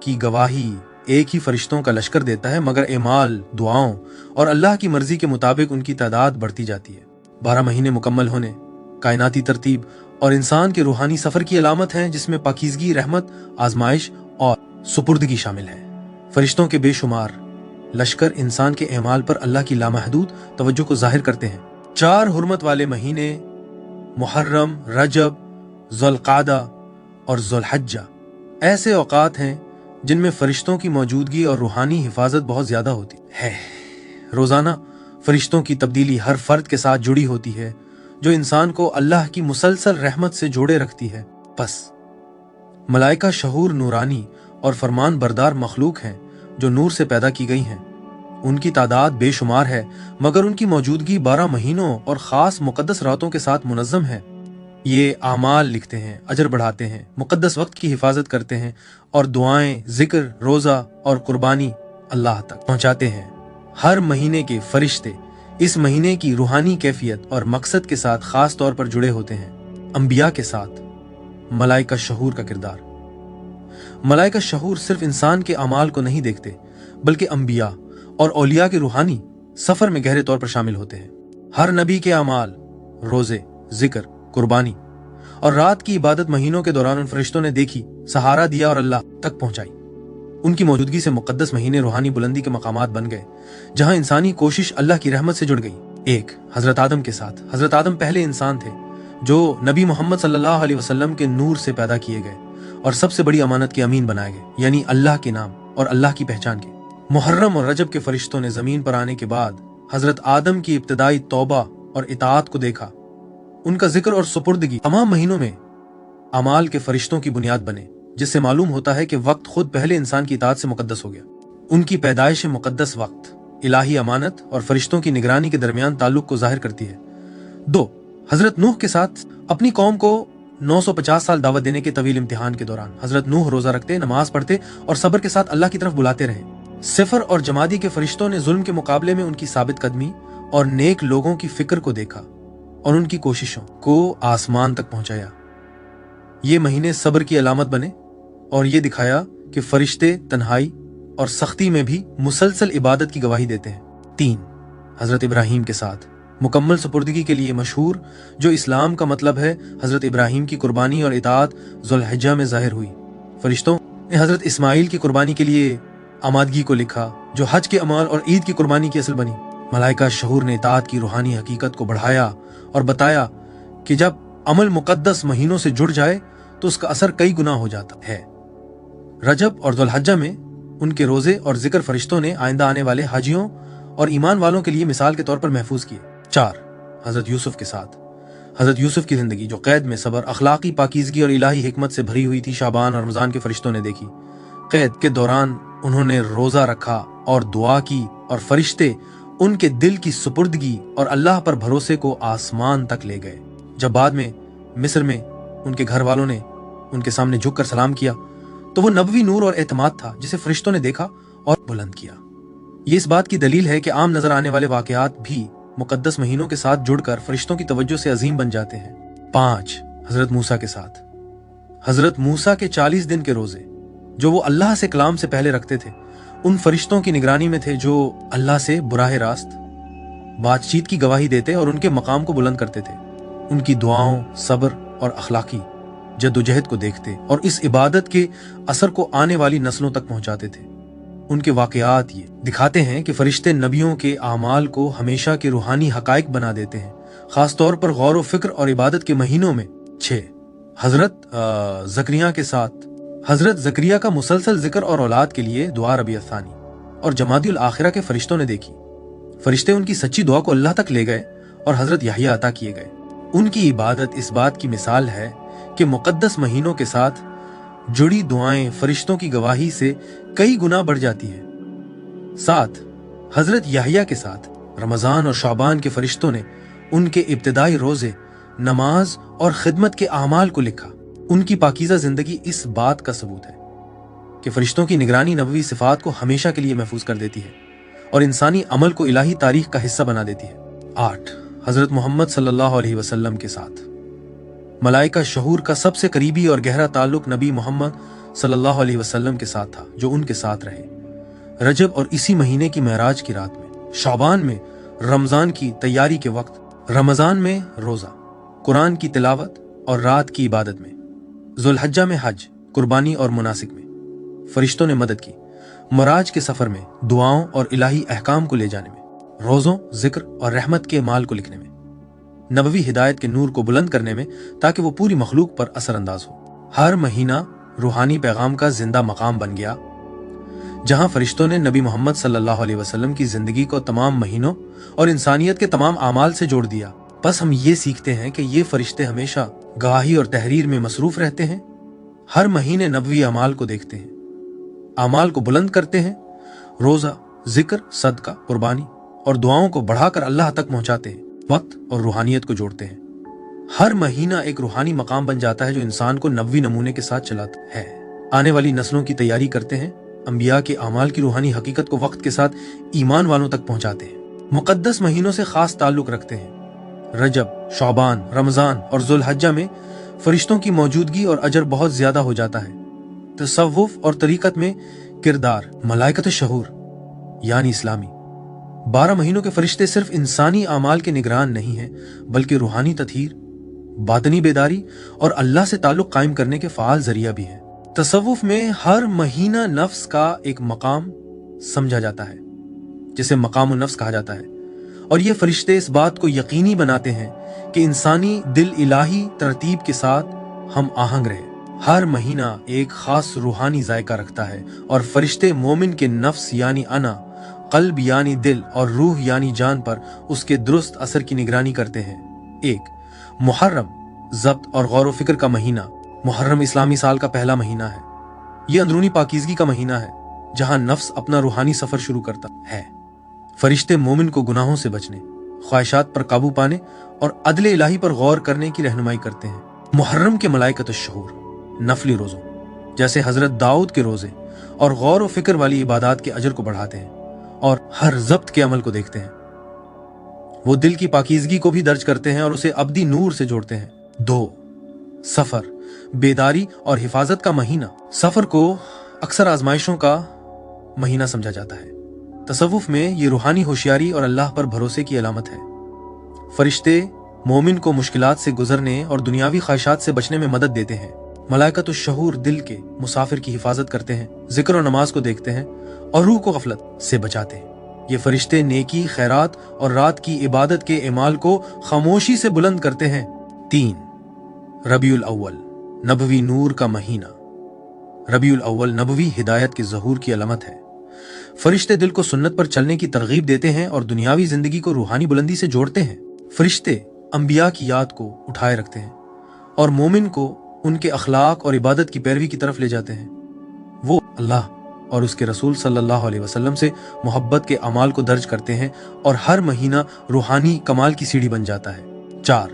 की गवाही एक ही फरिश्तों का लश्कर देता है, मगर एमाल, दुआओं और अल्लाह की मर्जी के मुताबिक उनकी तादाद बढ़ती जाती है। 12 महीने मुकम्मल होने कायनाती तरतीब और इंसान के रूहानी सफर की अलामत हैं, जिसमें पाकीज़गी, रहमत, आजमाइश और सुपुर्दगी शामिल है। फरिश्तों के बेशुमार लश्कर इंसान के एमाल पर अल्लाह की लामहदूद तवज्जो को जाहिर करते हैं। 4 हुर्मत वाले महीने मुहर्रम, रजब, ज़ुल्क़ादा और ज़ुल्हज्जा ऐसे औक़ात हैं जिनमें फरिश्तों की मौजूदगी और रूहानी हिफाजत बहुत ज्यादा होती है। रोजाना फरिश्तों की तब्दीली हर फर्द के साथ जुड़ी होती है, जो इंसान को अल्लाह की मुसलसल रहमत से जोड़े रखती है। बस मलाइका शहूर, नूरानी और फरमान बरदार मखलूक हैं जो नूर से पैदा की गई हैं। उनकी तादाद बेशुमार है, मगर उनकी मौजूदगी 12 महीनों और खास मुकद्दस रातों के साथ मुनज़्ज़म है। ये आमाल लिखते हैं, अजर बढ़ाते हैं, मुकद्दस वक्त की हिफाजत करते हैं और दुआएं, जिक्र, रोजा और कुर्बानी अल्लाह तक पहुंचाते हैं। हर महीने के फरिश्ते इस महीने की रूहानी कैफियत और मकसद के साथ खास तौर पर जुड़े होते हैं। अंबिया के साथ मलाइका शहूर का किरदार। मलाइका शहूर सिर्फ इंसान के अमाल को नहीं देखते, बल्कि अंबिया और औलिया के रूहानी सफर में गहरे तौर पर शामिल होते हैं। हर नबी के अमाल, रोजे, जिक्र, कुर्बानी और रात की इबादत महीनों के दौरान उन फरिश्तों ने देखी, सहारा दिया और अल्लाह तक पहुंचाई। उनकी मौजूदगी से मुकद्दस महीने रूहानी बुलंदी के मकामात बन गए, जहां इंसानी कोशिश अल्लाह की रहमत से जुड़ गई। एक हजरत आदम के साथ। हजरत आदम पहले इंसान थे जो नबी मोहम्मद सल्लल्लाहु अलैहि वसल्लम के नूर से पैदा किए गए और सबसे बड़ी अमानत के अमीन बनाए गए, यानी अल्लाह के नाम और अल्लाह की पहचान के। मुहर्रम और रजब के फरिश्तों ने जमीन पर आने के बाद हजरत आदम की इब्तिदाई तौबा और इताअत को देखा। उनका जिक्र और सुपुर्दगी तमाम महीनों में अमाल के फरिश्तों की बुनियाद बने, जिससे मालूम होता है कि वक्त खुद पहले इंसान की इताअत से मुकद्दस हो गया। उनकी पैदाइश मुकद्दस वक्त इलाही अमानत और फरिश्तों की निगरानी के दरमियान ताल्लुक को जाहिर करती है। 2 हजरत नूह के साथ। अपनी कौम को 950 साल दावत देने के तवील इम्तिहान के दौरान हजरत नूह रोजा रखते, नमाज पढ़ते और सब्र के साथ अल्लाह की तरफ बुलाते रहे। सिफर और जमादी के फरिश्तों ने जुल्म के मुकाबले में उनकी साबित कदमी और नेक लोगों की फिक्र को देखा और उनकी कोशिशों को आसमान तक पहुंचाया। ये महीने सब्र की अलामत बने और ये दिखाया कि फरिश्ते तन्हाई और सख्ती में भी मुसलसल इबादत की गवाही देते हैं। 3 हजरत इब्राहीम के साथ। मुकम्मल सुपुर्दगी के लिए मशहूर जो इस्लाम का मतलब है, हजरत इब्राहीम की कुर्बानी और इताअत ज़ुल्हिज्जा में जाहिर हुई। फरिश्तों ने हजरत इस्माइल की कुर्बानी के लिए आमादगी को लिखा, जो हज के अमाल और ईद की कुर्बानी की असल बनी। मलाइका शहूर ने इताअत की रूहानी हकीकत को बढ़ाया और बताया कि जब अमल मुकद्दस महीनों से जुड़ जाए तो उसका असर कई गुना हो जाता है। रजब और ज़ुल्हिज्जा में उनके रोजे और जिक्र फरिश्तों ने आइंदा आने वाले हाजियों और ईमान वालों के लिए मिसाल के तौर पर महफूज किए। 4 हजरत यूसुफ के साथ। हजरत यूसुफ की जिंदगी जो कैद में सब्र, अखलाकी पाकीज़गी और इलाही हिकमत से भरी हुई थी, शाबान और रमजान के फरिश्तों ने देखी। कैद के दौरान उन्होंने रोजा रखा और दुआ की और फरिश्ते उनके दिल की सुपुर्दगी और अल्लाह पर भरोसे को आसमान तक ले गए। जब बाद में मिस्र में उनके घर वालों ने उनके सामने झुककर सलाम किया तो वो नबवी नूर और एतमाद था जिसे फरिश्तों ने देखा और बुलंद किया। ये इस बात की दलील है कि आम नजर आने वाले वाकयात भी मुकद्दस महीनों के साथ जुड़कर फरिश्तों की तवज्जो से अजीम बन जाते हैं। 5 हजरत मूसा के साथ। हजरत मूसा के 40 दिन के रोजे जो वो अल्लाह से कलाम से पहले रखते थे, उन फरिश्तों की निगरानी में थे जो अल्लाह से बुराह रास्त बातचीत की गवाही देते और उनके मकाम को बुलंद करते थे। उनकी दुआओं, सब्र और अखलाकी जद्दोजहद को देखते और इस इबादत के असर को आने वाली नस्लों तक पहुंचाते थे। उनके वाकयात ये दिखाते हैं कि फरिश्ते नबियों के आमाल को हमेशा के रूहानी हकाइक बना देते हैं, खास तौर पर गौर व फिक्र और इबादत के महीनों में। 6 हजरत जकरिया का मुसलसल जिक्र और औलाद के लिए दुआ रबीउल सानी और जमादियुल आखिरा के फरिश्तों ने देखी। फरिश्ते उनकी सच्ची दुआ को अल्लाह तक ले गए और हजरत याहिया अता किए गए। उनकी इबादत इस बात की मिसाल है कि मुकद्दस महीनों के साथ जुड़ी दुआएं फरिश्तों की गवाही से कई गुना बढ़ जाती है। 7 हजरत याहिया के साथ रमजान और शाबान के फरिश्तों ने उनके इब्तिदाई रोजे, नमाज और खिदमत के आमाल को लिखा। उनकी पाकीज़ा जिंदगी इस बात का सबूत है कि फरिश्तों की निगरानी नबवी सिफात को हमेशा के लिए महफूज कर देती है और इंसानी अमल को इलाही तारीख का हिस्सा बना देती है। 8 हजरत मोहम्मद सल्लल्लाहु अलैहि वसल्लम के साथ मलाइका शहूर का सबसे करीबी और गहरा ताल्लुक नबी मोहम्मद सल्लल्लाहु अलैहि वसल्लम के साथ था, जो उनके साथ रहे। रजब और इसी महीने की महराज की रात में, शाबान में रमजान की तैयारी के वक्त, रमजान में रोजा, कुरान की तिलावत और रात की इबादत में, जुल्हज्जा में हज, कुर्बानी और मुनासिक में फरिश्तों ने मदद की। मराज के सफर में दुआओं और इलाही अहकाम को ले जाने में, रोज़ों, जिक्र और रहमत के माल को लिखने में, नबवी हिदायत के नूर को बुलंद करने में ताकि वो पूरी मखलूक पर असर अंदाज हो। हर महीना रूहानी पैगाम का जिंदा मकाम बन गया, जहां फरिश्तों ने नबी मोहम्मद सल्लल्लाहु अलैहि वसल्लम की जिंदगी को तमाम महीनों और इंसानियत के तमाम आमाल से जोड़ दिया। बस हम ये सीखते हैं कि ये फरिश्ते हमेशा गवाही और तहरीर में मसरूफ रहते हैं, हर महीने नबवी अमाल को देखते हैं, आमाल को बुलंद करते हैं, रोजा, जिक्र, सदका, कुर्बानी और दुआओं को बढ़ाकर अल्लाह तक पहुंचाते हैं, वक्त और रूहानियत को जोड़ते हैं। हर महीना एक रूहानी मकाम बन जाता है जो इंसान को नबवी नमूने के साथ चलाता है। आने वाली नस्लों की तैयारी करते हैं, अंबिया के आमाल की रूहानी हकीकत को वक्त के साथ ईमान वालों तक पहुंचाते हैं, मुकद्दस महीनों से खास ताल्लुक रखते हैं। रजब, शाबान, रमजान और जुल्हज्जा में फरिश्तों की मौजूदगी और अजर बहुत ज्यादा हो जाता है। तसव्वुफ और तरीकत में किरदार मलाइकत शहूर यानी इस्लामी 12 महीनों के फरिश्ते सिर्फ इंसानी आमाल के निगरान नहीं हैं, बल्कि रूहानी तत्हीर, बातनी बेदारी और अल्लाह से ताल्लुक कायम करने के फाल जरिया भी है। तसव्वुफ में हर महीना नफ्स का एक मकाम समझा जाता है, जिसे मकाम नफ्स कहा जाता है, और ये फरिश्ते इस बात को यकीनी बनाते हैं कि इंसानी दिल इलाही तरतीब के साथ हम आहंग रहे। हर महीना एक खास रूहानी जायका रखता है और फरिश्ते मोमिन के नफ्स यानी अना, कल्ब यानी दिल और रूह यानी जान पर उसके दुरुस्त असर की निगरानी करते हैं। 1 मुहर्रम, ज़ब्त और गौर व फिक्र का महीना। मुहर्रम इस्लामी साल का पहला महीना है। यह अंदरूनी पाकीज़गी का महीना है, जहां नफ्स अपना रूहानी सफर शुरू करता है। फरिश्ते मोमिन को गुनाहों से बचने, ख्वाहिशात पर काबू पाने और अदले इलाही पर गौर करने की रहनुमाई करते हैं। मुहर्रम के मलाइकत शहूर नफली रोज़ों जैसे हजरत दाऊद के रोजे और गौर व फिक्र वाली इबादत के अजर को बढ़ाते हैं और हर ज़ब्त के अमल को देखते हैं। वो दिल की पाकीज़गी को भी दर्ज करते हैं और उसे अब्दी नूर से जोड़ते हैं। 2 सफर, बेदारी और हिफाजत का महीना। सफर को अक्सर आजमाइशों का महीना समझा जाता है। तसव्वुफ में ये रूहानी होशियारी और अल्लाह पर भरोसे की अलामत है। फरिश्ते मोमिन को मुश्किलात से गुजरने और दुनियावी ख्वाहिशात से बचने में मदद देते हैं। मलाइकतुश शहूर दिल के मुसाफिर की हिफाजत करते हैं, जिक्र और नमाज को देखते हैं और रूह को गफलत से बचाते हैं। ये फरिश्ते नेकी, खैरात और रात की इबादत के इमाल को खामोशी से बुलंद करते हैं। 3 रबीउल अव्वल नबवी नूर का महीना। रबीउल अव्वल नबवी हिदायत की ज़हूर की अलामत है। फरिश्ते दिल को सुन्नत पर चलने की तरगीब देते हैं और दुनियावी जिंदगी को रूहानी बुलंदी से जोड़ते हैं। फरिश्ते अंबिया की याद को उठाए रखते हैं और मोमिन को उनके अखलाक और इबादत की पैरवी की तरफ ले जाते हैं। वो अल्लाह और उसके रसूल सल्लल्लाहु अलैहि वसल्लम से मोहब्बत के अमाल को दर्ज करते हैं और हर महीना रूहानी कमाल की सीढ़ी बन जाता है। 4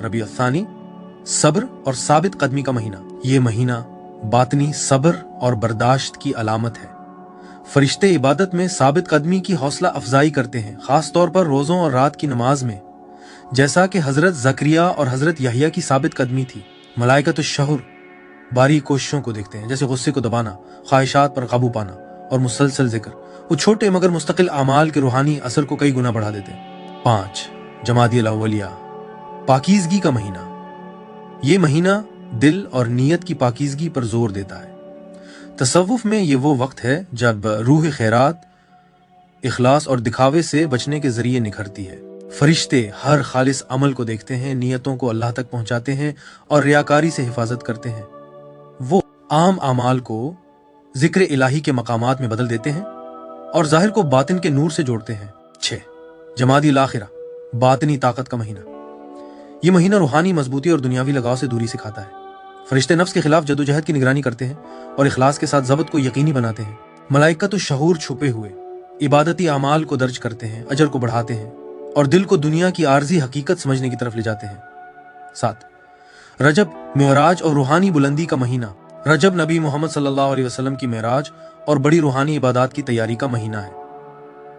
रबीउल सानी सब्र और साबित कदमी का महीना। ये महीना बातनी सब्र और बर्दाश्त की अलामत है। फरिश्ते इबादत में साबित कदमी की हौसला अफजाई करते हैं, खास तौर पर रोज़ों और रात की नमाज में, जैसा कि हजरत जकरिया और हजरत याहिया की साबित कदमी थी। मलाइकतुश शहूर बारीक कोशिशों को देखते हैं, जैसे गुस्से को दबाना, ख्वाहिशात पर काबू पाना और मुसलसल जिक्र। वो छोटे मगर मुस्तकिल अमाल के रूहानी असर को कई गुना बढ़ा देते हैं। 5 जमादियुल अव्वलिया पाकीज़गी का महीना। ये महीना दिल और नीयत की पाकीज़गी पर जोर देता है। तसव्वुफ में ये वो वक्त है जब रूह खैरात, इखलास और दिखावे से बचने के जरिए निखरती है। फरिश्ते हर खालिस अमल को देखते हैं, नियतों को अल्लाह तक पहुंचाते हैं और रियाकारी से हिफाजत करते हैं। वो आम अमाल को जिक्र इलाही के मकामात में बदल देते हैं और जाहिर को बातिन के नूर से जोड़ते हैं। 6. जमादिल आखिरा, बातिनी ताकत का महीना। ये महीना रूहानी मजबूती और दुनियावी लगाव से दूरी सिखाता है। फरिश्ते नफ्स के खिलाफ जदोजहद की निगरानी करते हैं और इखलास के साथ ज़ब्त को यकीनी बनाते हैं। मलाइकत शहूर छुपे हुए इबादती अमाल को दर्ज करते हैं, अजर को बढ़ाते हैं और दिल को दुनिया की आर्जी हकीकत समझने की तरफ ले जाते हैं। 7. रजब, मेराज और रूहानी बुलंदी का महीना। रजब नबी मोहम्मद सल्लल्लाहु अलैहि वसल्लम की मेराज और बड़ी रूहानी इबादत की तैयारी का महीना है।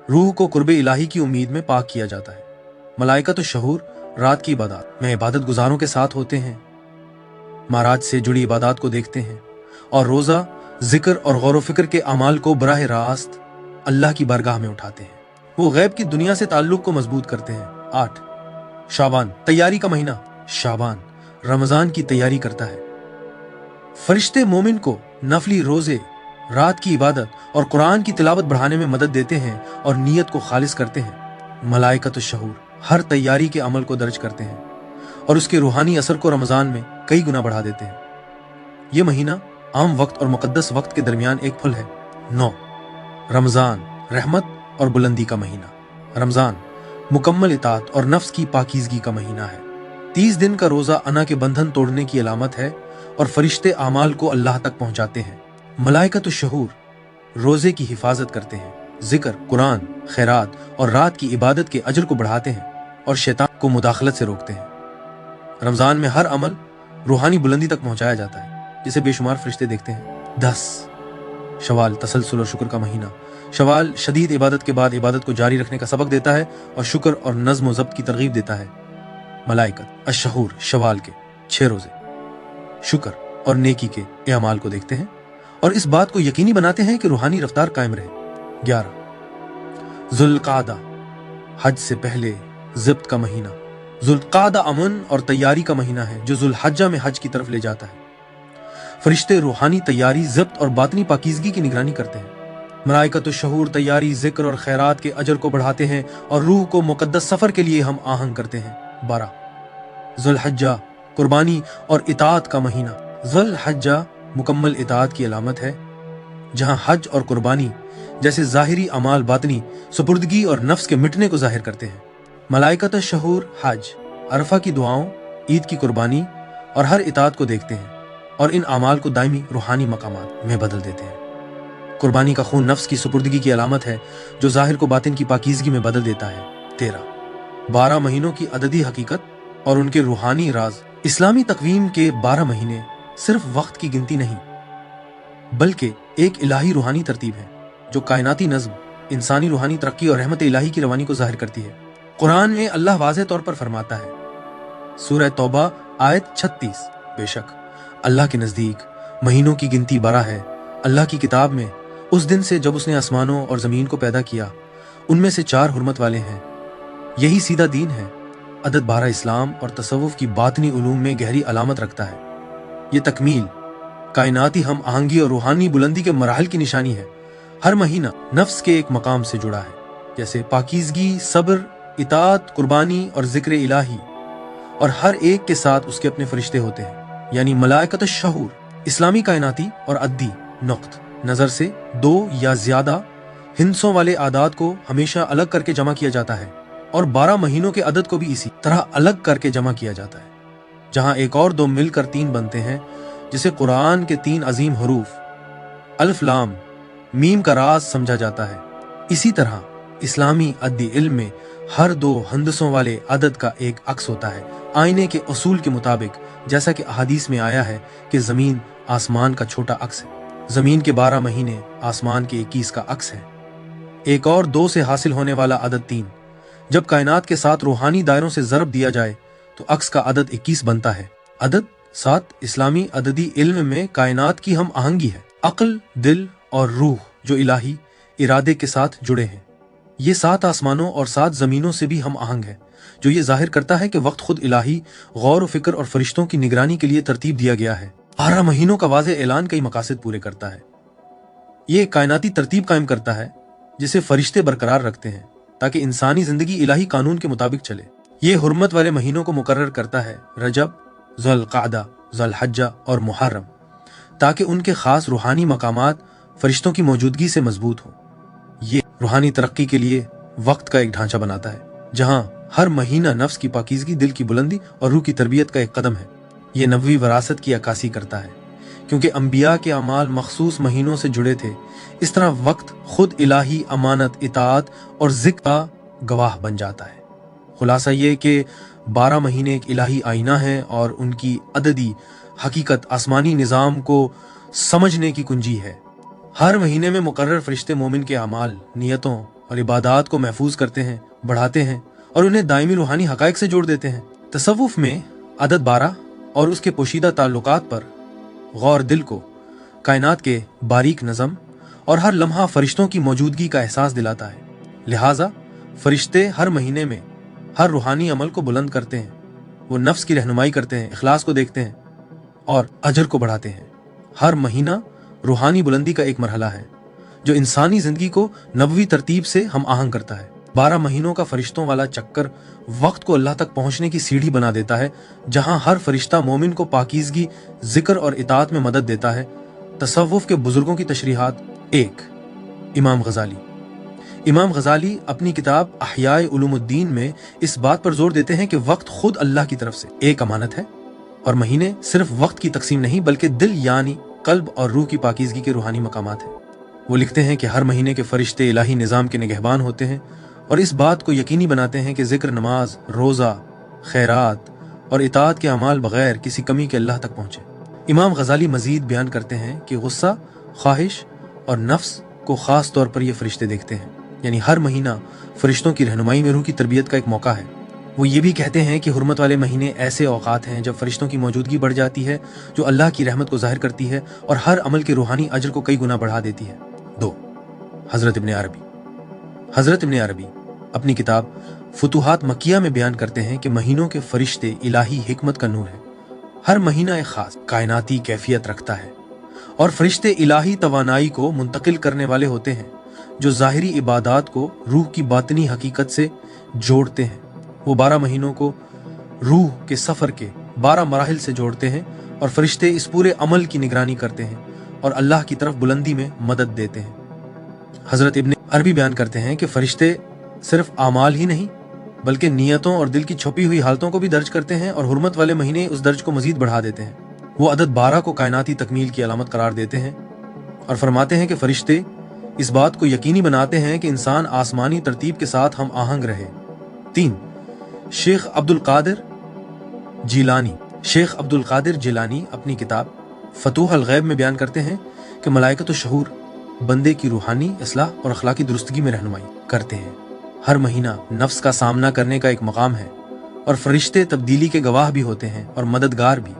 रूह को कुर्ब इलाही की उम्मीद में पाक किया जाता है। मलाइकत शहूर रात की इबादत में इबादत गुजारों के साथ होते हैं, माराज से जुड़ी इबादत को देखते हैं और रोजा, जिक्र और गौर फिक्र के अमाल को बराह रास्त अल्लाह की बारगाह में उठाते हैं। वो गैब की दुनिया से ताल्लुक को मजबूत करते हैं। 8. शाबान, तैयारी का महीना। शाबान रमजान की तैयारी करता है। फरिश्ते मोमिन को नफली रोजे, रात की इबादत और कुरान की तिलावत बढ़ाने में मदद देते हैं और नीयत को खालिस करते हैं। मलाइकत शहूर हर तैयारी के अमल को दर्ज करते हैं और उसके रूहानी असर को रमजान में कई गुना बढ़ा देते हैं। यह महीना आम वक्त और मुकद्दस वक्त के दरमियान एक पुल है। 9. रमजान, रहमत और बुलंदी का महीना। रमजान मुकम्मल इताअत और नफ्स की पाकीज़गी का महीना है। 30 दिन का रोजा अना के बंधन तोड़ने की अलामत है और फरिश्ते आमाल को अल्लाह तक पहुंचाते हैं। मलाइकत शहूर रोजे की हिफाजत करते हैं, जिक्र, कुरान, खैरात और रात की इबादत के अजर को बढ़ाते हैं और शैतान को मुदाखलत से रोकते हैं। रमजान में हर अमल रूहानी बुलंदी तक पहुंचाया जाता है, जिसे बेशुमार फरिश्ते देखते हैं। 10. शवाल, तसलसल और शुक्र का महीना। शवाल शदीद इबादत के बाद इबादत को जारी रखने का सबक देता है और शुक्र और नज़्म व ज़ब्त की तरगीब देता है। मलाइकत अशहूर शवाल के 6 रोजे शुक्र और नेकी के अमाल को देखते हैं और इस बात को यकीनी बनाते हैं कि रूहानी रफ्तार कायम रहे। 11. जुल्कादा, हज से पहले ज़ब्त का महीना। जुल्कादा अमन और तैयारी का महीना है जो जुल्हज्जा में हज की तरफ ले जाता है। फरिश्ते रूहानी तैयारी, ज़ब्त और बातनी पाकीज़गी की निगरानी करते हैं। मलाइकत शहूर तैयारी, जिक्र और खैरात के अजर को बढ़ाते हैं और रूह को मुकद्दस सफर के लिए हम आहंग करते हैं। 12. जुल्हज्जा, कुर्बानी और इताअत का महीना। जुल्हज्जा मुकम्मल इताअत की अलामत है, जहां हज और कुर्बानी जैसे ज़ाहिरी अमाल बातनी सुपुर्दगी और नफ्स के मिटने को जाहिर करते हैं। मलाइकत शहूर हज, अरफा की दुआओं, ईद की कुर्बानी और हर इताअत को देखते हैं और इन अमाल को दायमी रूहानी मकामात में बदल देते हैं। कुर्बानी का खून नफ्स की सुपुर्दगी की अलामत है जो जाहिर को बातिन की पाकीज़गी में बदल देता है। 13. 12 महीनों की अददी हकीकत और उनके रूहानी राज। इस्लामी तकवीम के 12 महीने सिर्फ वक्त की गिनती नहीं, बल्कि एक इलाही रूहानी तरतीब है जो कायनाती नज़्म, इंसानी रूहानी तरक्की और रहमत इलाही की रवानी को जाहिर करती है। कुरान में अल्लाह वाज़ेह तौर पर फरमाता है, सूरह तौबा आयत 36, बेशक अल्लाह के नज़दीक महीनों की गिनती 12 है। अल्लाह की किताब में उस दिन से जब उसने आसमानों और ज़मीन को पैदा किया, उनमें से 4 हुर्मत वाले हैं। यही सीधा दीन है। अदद 12 इस्लाम और तसव्वुफ की बातनी उलूम में गहरी अलामत रखता है। ये तकमील, कायनाती हम आहंगी और रूहानी बुलंदी के मराहल की निशानी है। हर महीना नफ्स के एक मकाम से जुड़ा है, जैसे पाकीज़गी, सब्र, इताअत, कुर्बानी और जिक्र इलाही, और हर एक के साथ उसके अपने फरिश्ते होते हैं, यानी मलाइकत शहूर। इस्लामी कायनाती और अद्दी नुक्त नज़र से 2 या ज़्यादा हिंसों वाले आदात को हमेशा अलग करके जमा किया जाता है और 12 महीनों के अदद को भी इसी तरह अलग करके जमा किया जाता है, जहां एक और 2 मिलकर 3 बनते हैं, जिसे कुरान के 3 अजीम हरूफ अल्फ लाम मीम का राज समझा जाता है। इसी तरह इस्लामी अद्दी इल्म में हर 2 हंदसों वाले अदद का एक अक्स होता है, आईने के उसूल के मुताबिक, जैसा कि अहादीस में आया है कि जमीन आसमान का छोटा अक्स है। जमीन के 12 महीने आसमान के 21 का अक्स है। एक और 2 से हासिल होने वाला अदद 3, जब कायनात के 7 रूहानी दायरों से ज़रब दिया जाए तो अक्स का अदद 21 बनता है। अदद 7 इस्लामी अददी इल्म में कायनात की हम आहंगी है, अक्ल, दिल और रूह जो इलाही इरादे के साथ जुड़े हैं। ये 7 आसमानों और 7 जमीनों से भी हम आहंग है जो ये जाहिर करता है कि वक्त खुद इलाही गौर व फिक्र और फरिश्तों की निगरानी के लिए तरतीब दिया गया है। 12 महीनों का वाज़ेह ऐलान कई मकासद पूरे करता है। ये कायनाती तरतीब कायम करता है जिसे फरिश्ते बरकरार रखते हैं ताकि इंसानी जिंदगी इलाही कानून के मुताबिक चले। ये हुर्मत वाले महीनों को मुकर्रर करता है रजब, ज़ुल्क़अदा, ज़ुल्हज्जा और मुहर्रम, ताकि उनके खास रूहानी मकामात फरिश्तों की मौजूदगी से मजबूत हों। ये रूहानी तरक्की के लिए वक्त का एक ढांचा बनाता है जहां हर महीना नफ्स की पाकीज़गी, दिल की बुलंदी और रूह की तरबियत का एक कदम है। ये नबवी वरासत की अक्कासी करता है क्योंकि अंबिया के अमाल मखसूस महीनों से जुड़े थे। इस तरह वक्त खुद इलाही अमानत, इताअत और ज़िक्र का गवाह बन जाता है। खुलासा ये कि 12 महीने एक इलाही आईना है और उनकी अददी हकीकत आसमानी निज़ाम को समझने की कुंजी है। हर महीने में मुकर्रर फरिश्ते मोमिन के अमाल, नियतों और इबादात को महफूज करते हैं, बढ़ाते हैं और उन्हें दायमी रूहानी हकायक से जोड़ देते हैं। तसव्वुफ में अदद 12 और उसके पोशीदा ताल्लुकात पर गौर दिल को कायनात के बारीक नज़म और हर लम्हा फरिश्तों की मौजूदगी का एहसास दिलाता है। लिहाजा फरिश्ते हर महीने में हर रूहानी अमल को बुलंद करते हैं। वो नफ्स की रहनुमाई करते हैं, इखलास को देखते हैं और अजर को बढ़ाते हैं। हर महीना रूहानी बुलंदी का एक मरहला है जो इंसानी जिंदगी को नबवी तरतीब से हम आहंग करता है। 12 महीनों का फरिश्तों वाला चक्कर वक्त को अल्लाह तक पहुंचने की सीढ़ी बना देता है, जहां हर फरिश्ता मोमिन को पाकीज़गी, जिक्र और इताअत में मदद देता है। तसव्वुफ के बुजुर्गों की तशरीहात। 1. इमाम गजाली। इमाम गजाली अपनी किताब अहयाए उलूमुद्दीन में इस बात पर जोर देते हैं कि वक्त खुद अल्लाह की तरफ से एक अमानत है और महीने सिर्फ वक्त की तकसीम नहीं बल्कि दिल यानी कल्ब और रूह की पाकीज़गी के रूहानी मकामात हैं। वो लिखते हैं कि हर महीने के फरिश्ते इलाही निज़ाम के निगहबान होते हैं और इस बात को यकीनी बनाते हैं कि जिक्र, नमाज, रोज़ा, खैरात और इताअत के अमाल बगैर किसी कमी के अल्लाह तक पहुँचे। इमाम गजाली मजीद बयान करते हैं कि गुस्सा, ख्वाहिश और नफ्स को ख़ास तौर पर ये फरिश्ते देखते हैं, यानी हर महीना फरिश्तों की रहनुमाई में रूह की तरबियत का एक मौका है। वो ये भी कहते हैं कि हुर्मत वाले महीने ऐसे औकात हैं जब फरिश्तों की मौजूदगी बढ़ जाती है जो अल्लाह की रहमत को जाहिर करती है और हर अमल के रूहानी अजर को कई गुना बढ़ा देती है। 2. हज़रत इब्न अरबी। हज़रत इब्न अरबी अपनी किताब फुतूहात मक्किया में बयान करते हैं कि महीनों के फरिश्ते इलाही हिकमत का नूर है। हर महीना एक खास कायनाती कैफियत रखता है और फरिश्ते इलाही तवानाई को मुंतकिल करने वाले होते हैं जो ज़ाहिरी इबादात को रूह की बातिनी हकीकत से जोड़ते हैं। वो 12 महीनों को रूह के सफ़र के 12 मराहिल से जोड़ते हैं और फरिश्ते इस पूरे अमल की निगरानी करते हैं और अल्लाह की तरफ बुलंदी में मदद देते हैं। हज़रत इब्न अरबी बयान करते हैं कि फरिश्ते सिर्फ आमाल ही नहीं बल्कि नियतों और दिल की छुपी हुई हालतों को भी दर्ज करते हैं और हुर्मत वाले महीने उस दर्ज को मजीद बढ़ा देते हैं। वो अदद 12 को कायनाती तकमील की अलामत करार देते हैं और फरमाते हैं कि फरिश्ते इस बात को यकीनी बनाते हैं कि इंसान आसमानी तरतीब के साथ हम आहंग रहे। 3. शेख अब्दुल कादिर जिलानी। शेख अब्दुल कादिर जिलानी अपनी किताब फतूह अल गैब में बयान करते हैं कि मलाइकतुश शहूर बंदे की रूहानी इस्लाह और अखलाकी दुरुस्तगी में रहनुमाई करते हैं। हर महीना नफ्स का सामना करने का एक मकाम है और फरिश्ते तब्दीली के गवाह भी होते हैं और मददगार भी।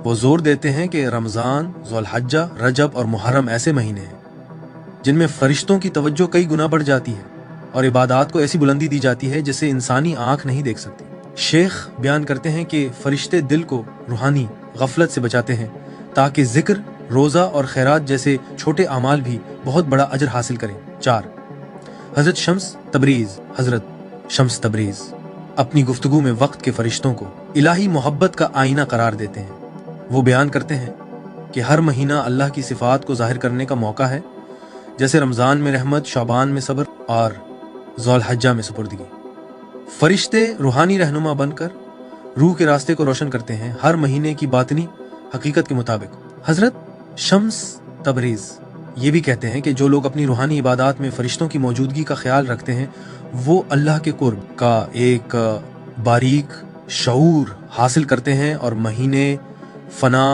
वो जोर देते हैं कि रमज़ान, ज़ुल्हज्जा, रजब और मुहर्रम ऐसे महीने हैं जिनमें फरिश्तों की तवज्जो कई गुना बढ़ जाती है और इबादात को ऐसी बुलंदी दी जाती है जिसे इंसानी आंख नहीं देख सकती। शेख बयान करते हैं कि फरिश्ते दिल को रूहानी गफलत से बचाते हैं ताकि जिक्र, रोज़ा और खैरात जैसे छोटे अमाल भी बहुत बड़ा अजर हासिल करें। 4. हज़रत शम्स तबरीज़। हज़रत शम्स तबरीज़ अपनी गुफ्तगू में वक्त के फरिश्तों को इलाही मोहब्बत का आईना करार देते हैं। वो बयान करते हैं कि हर महीना अल्लाह की सिफात को जाहिर करने का मौका है, जैसे रमज़ान में रहमत, शाबान में सब्र और ज़ुल्हज्जा में सुपुर्दगी। फरिश्ते रूहानी रहनुमा बनकर रूह के रास्ते को रोशन करते हैं हर महीने की बातिनी हकीकत के मुताबिक। हज़रत शम्स तबरीज़ ये भी कहते हैं कि जो लोग अपनी रूहानी इबादात में फरिश्तों की मौजूदगी का ख्याल रखते हैं वो अल्लाह के कुर्ब का एक बारीक शऊर हासिल करते हैं और महीने फना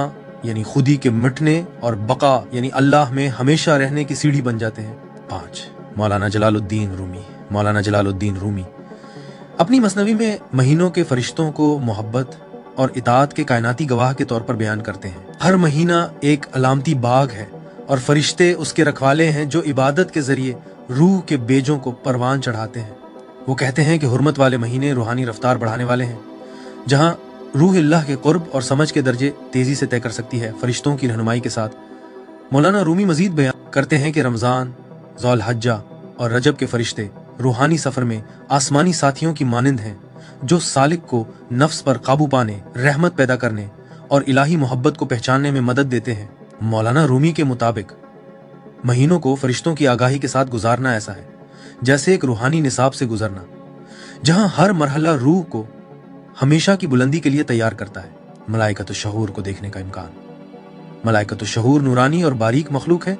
यानी खुदी के मिटने और बका यानी अल्लाह में हमेशा रहने की सीढ़ी बन जाते हैं। 5. मौलाना जलालुद्दीन रूमी। मौलाना जलालुद्दीन रूमी अपनी मसनवी में महीनों के फरिश्तों को मोहब्बत और इताअत के कायनाती गवाह के तौर पर बयान करते हैं। हर महीना एक अलामती बाग है और फरिश्ते उसके रखवाले हैं जो इबादत के जरिए रूह के बेजों को परवान चढ़ाते हैं। वो कहते हैं कि हुर्मत वाले महीने रूहानी रफ्तार बढ़ाने वाले हैं, जहां रूह अल्लाह के कुर्ब और समझ के दर्जे तेजी से तय कर सकती है फरिश्तों की रहनुमाई के साथ। मौलाना रूमी मजीद बयान करते हैं कि रमज़ान, ज़ुल हज्जा और रजब के फरिश्ते रूहानी सफ़र में आसमानी साथियों की मानिंद हैं, जो सालिक को नफ्स पर काबू पाने, रहमत पैदा करने और इलाही मोहब्बत को पहचानने में मदद देते हैं। मौलाना रूमी के मुताबिक महीनों को फरिश्तों की आगाही के साथ गुजारना ऐसा है जैसे एक रूहानी निसाब से गुजरना, जहां हर मरहला रूह को हमेशा की बुलंदी के लिए तैयार करता है। मलाइकतुश शहूर को देखने का इम्कान। मलाइकतुश शहूर नूरानी और बारीक मखलूक है,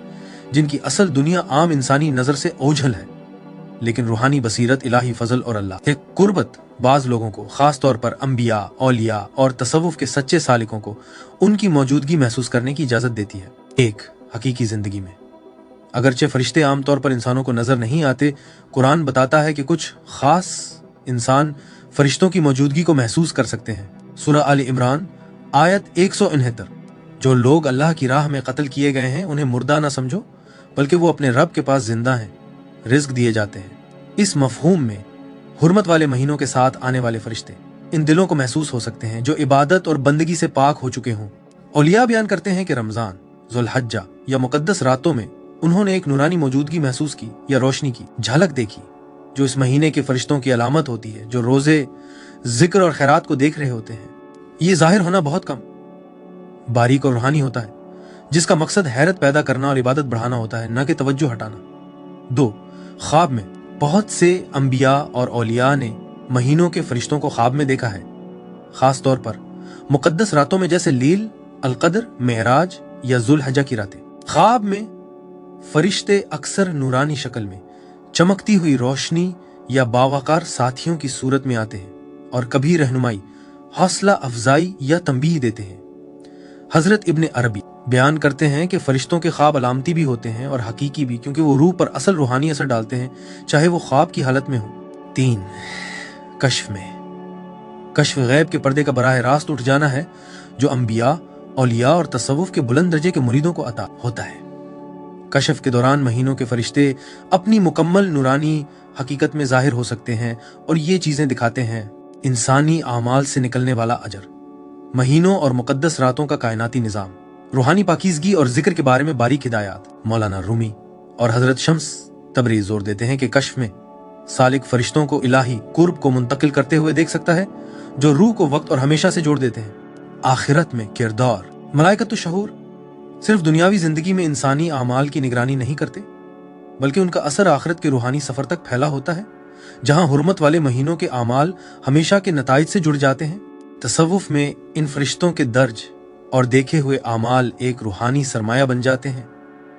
जिनकी असल दुनिया आम इंसानी नजर से ओझल है, लेकिन रूहानी बसीरत, इलाही फजल और अल्लाह एक कुर्बत बाज लोगों को, खास तौर पर अंबिया, औलिया और तसव्वुफ के सच्चे सालिकों को उनकी मौजूदगी महसूस करने की इजाजत देती है। एक हकीकी जिंदगी में अगरचे फरिश्ते आमतौर पर इंसानों को नजर नहीं आते, कुरान बताता है कि कुछ खास इंसान फरिश्तों की मौजूदगी को महसूस कर सकते हैं। सूरह आले इमरान आयत 169। जो लोग अल्लाह की राह में कत्ल किए गए हैं उन्हें मुर्दा ना समझो, बल्कि वो अपने रब के पास जिंदा हैं, रिज्क दिए जाते हैं। इस मफहूम में हुर्मत वाले महीनों के साथ आने वाले फरिश्ते इन दिलों को महसूस हो सकते हैं जो इबादत और बंदगी से पाक हो चुके हों। औलिया बयान करते हैं कि रमजान, ज़ुल हज्जा या मुकद्दस रातों में उन्होंने एक नूरानी मौजूदगी महसूस की या रोशनी की झलक देखी, जो इस महीने के फरिश्तों की अलामत होती है, जो रोजे, जिक्र और खैरात को देख रहे होते हैं। ये जाहिर होना बहुत कम, बारीक और रूहानी होता है, जिसका मकसद हैरत पैदा करना और इबादत बढ़ाना होता है, न कि तवज्जो हटाना। 2. ख्वाब में बहुत से अंबिया और औलिया ने महीनों के फरिश्तों को ख्वाब में देखा है, खास तौर पर मुकद्दस रातों में जैसे लील, अल-कद्र, मेराज या ज़ुल हज्जा की रातें। ख्वाब में फरिश्ते अक्सर नूरानी शक्ल में चमकती हुई रोशनी या बावकार साथियों की सूरत में आते हैं और कभी रहनुमाई, हौसला अफजाई या तंबीह देते हैं। हजरत इब्ने अरबी बयान करते हैं कि फरिश्तों के ख्वाब अलामती भी होते हैं और हकीकी भी, क्योंकि वो रूह पर असल रूहानी असर डालते हैं, चाहे वो ख्वाब की हालत में हो। 3. कश्फ में कश्फ गैब के पर्दे का बराह रास्त उठ जाना है, जो अंबिया, औलिया और तसव्वुफ के बुलंद दर्जे के मुरीदों को अता होता है। कश्फ के दौरान महीनों के फरिश्ते अपनी मुकम्मल नूरानी हकीकत में जाहिर हो सकते हैं और ये चीजें दिखाते हैं: इंसानी आमाल से निकलने वाला अजर, महीनों और मुकद्दस रातों का कायनाती निजाम, रूहानी पाकीज़गी और जिक्र के बारे में बारीक हिदायत। मौलाना रूमी और हजरत शम्स तबरीज़ जोर देते हैं कि कश्फ में सालिक फरिश्तों को इलाही कुर्ब को मुंतकिल करते हुए देख सकता है, जो रूह को वक्त और हमेशा से जोड़ देते हैं। आखिरत में किरदार मलाइकतुश शहूर सिर्फ दुनियावी जिंदगी में इंसानी आमाल की निगरानी नहीं करते, बल्कि उनका असर आखिरत के रूहानी सफर तक फैला होता है, जहां हुर्मत वाले महीनों के आमाल हमेशा के नताइज से जुड़ जाते हैं। तसव्वुफ में इन फरिश्तों के दर्ज और देखे हुए आमाल एक रूहानी सरमाया बन जाते हैं,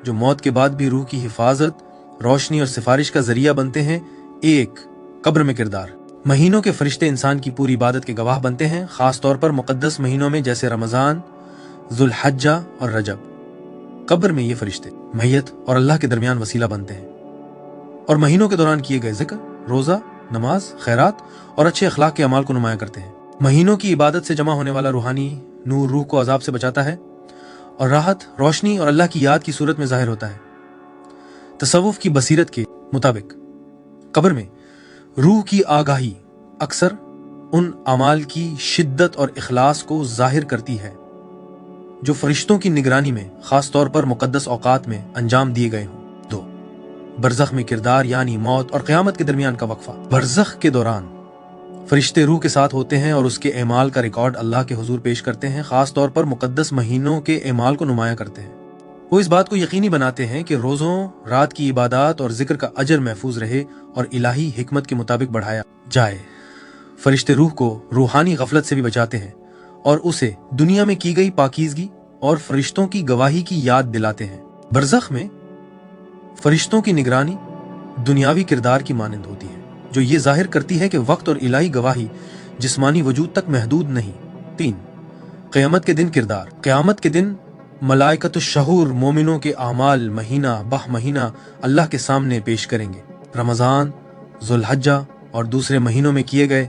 जो मौत के बाद भी रूह की हिफाजत, रोशनी और सिफारिश का जरिया बनते हैं। 1. कब्र में किरदार महीनों के फरिश्ते इंसान की पूरी इबादत के गवाह बनते हैं, खास तौर पर मुकद्दस महीनों में जैसे रमजान, ज़ुल हज्जा और रजब। कब्र में ये फरिश्ते मैयत और अल्लाह के दरमियान वसीला बनते हैं और महीनों के दौरान किए गए जिक्र, रोजा, नमाज, खैरात और अच्छे अखलाक के अमाल को नुमाया करते हैं। महीनों की इबादत से जमा होने वाला रूहानी नूर रूह को अजाब से बचाता है और राहत, रोशनी और अल्लाह की याद की सूरत में जाहिर होता है। तसव्वुफ की बसीरत के मुताबिक कब्र में रूह की आगाही अक्सर उन अमाल की शिद्दत और इखलास को जाहिर करती है जो फरिश्तों की निगरानी में, खास तौर पर मुकद्दस औकात में अंजाम दिए गए हों। 2. बरज़ख में किरदार यानी मौत और क़यामत के दरमियान का वक्फा। बरज़ख के दौरान फरिश्ते रूह के साथ होते हैं और उसके एमाल का रिकॉर्ड अल्लाह के हुजूर पेश करते हैं, खास तौर पर मुकद्दस महीनों के एमाल को नुमाया करते हैं। वो इस बात को यकीनी बनाते हैं कि रोज़ों रात की इबादत और जिक्र का अजर महफूज रहे और इलाही हिकमत के मुताबिक बढ़ाया जाए। फरिश्ते रूह को रूहानी गफलत से भी बचाते हैं और उसे दुनिया में की गई पाकीज़गी और फरिश्तों की गवाही की याद दिलाते हैं। बरज़ख में फरिश्तों की निगरानी दुनियावी किरदार की मानंद होती है, जो ये जाहिर करती है कि वक्त और इलाही गवाही जिस्मानी वजूद तक महदूद नहीं। 3. क़यामत के दिन किरदार। क़यामत के दिन मलाइकतुश शहूर मोमिनों के आमाल महीना बह महीना अल्लाह के सामने पेश करेंगे। रमज़ान, ज़ुल हज्जा और दूसरे महीनों में किए गए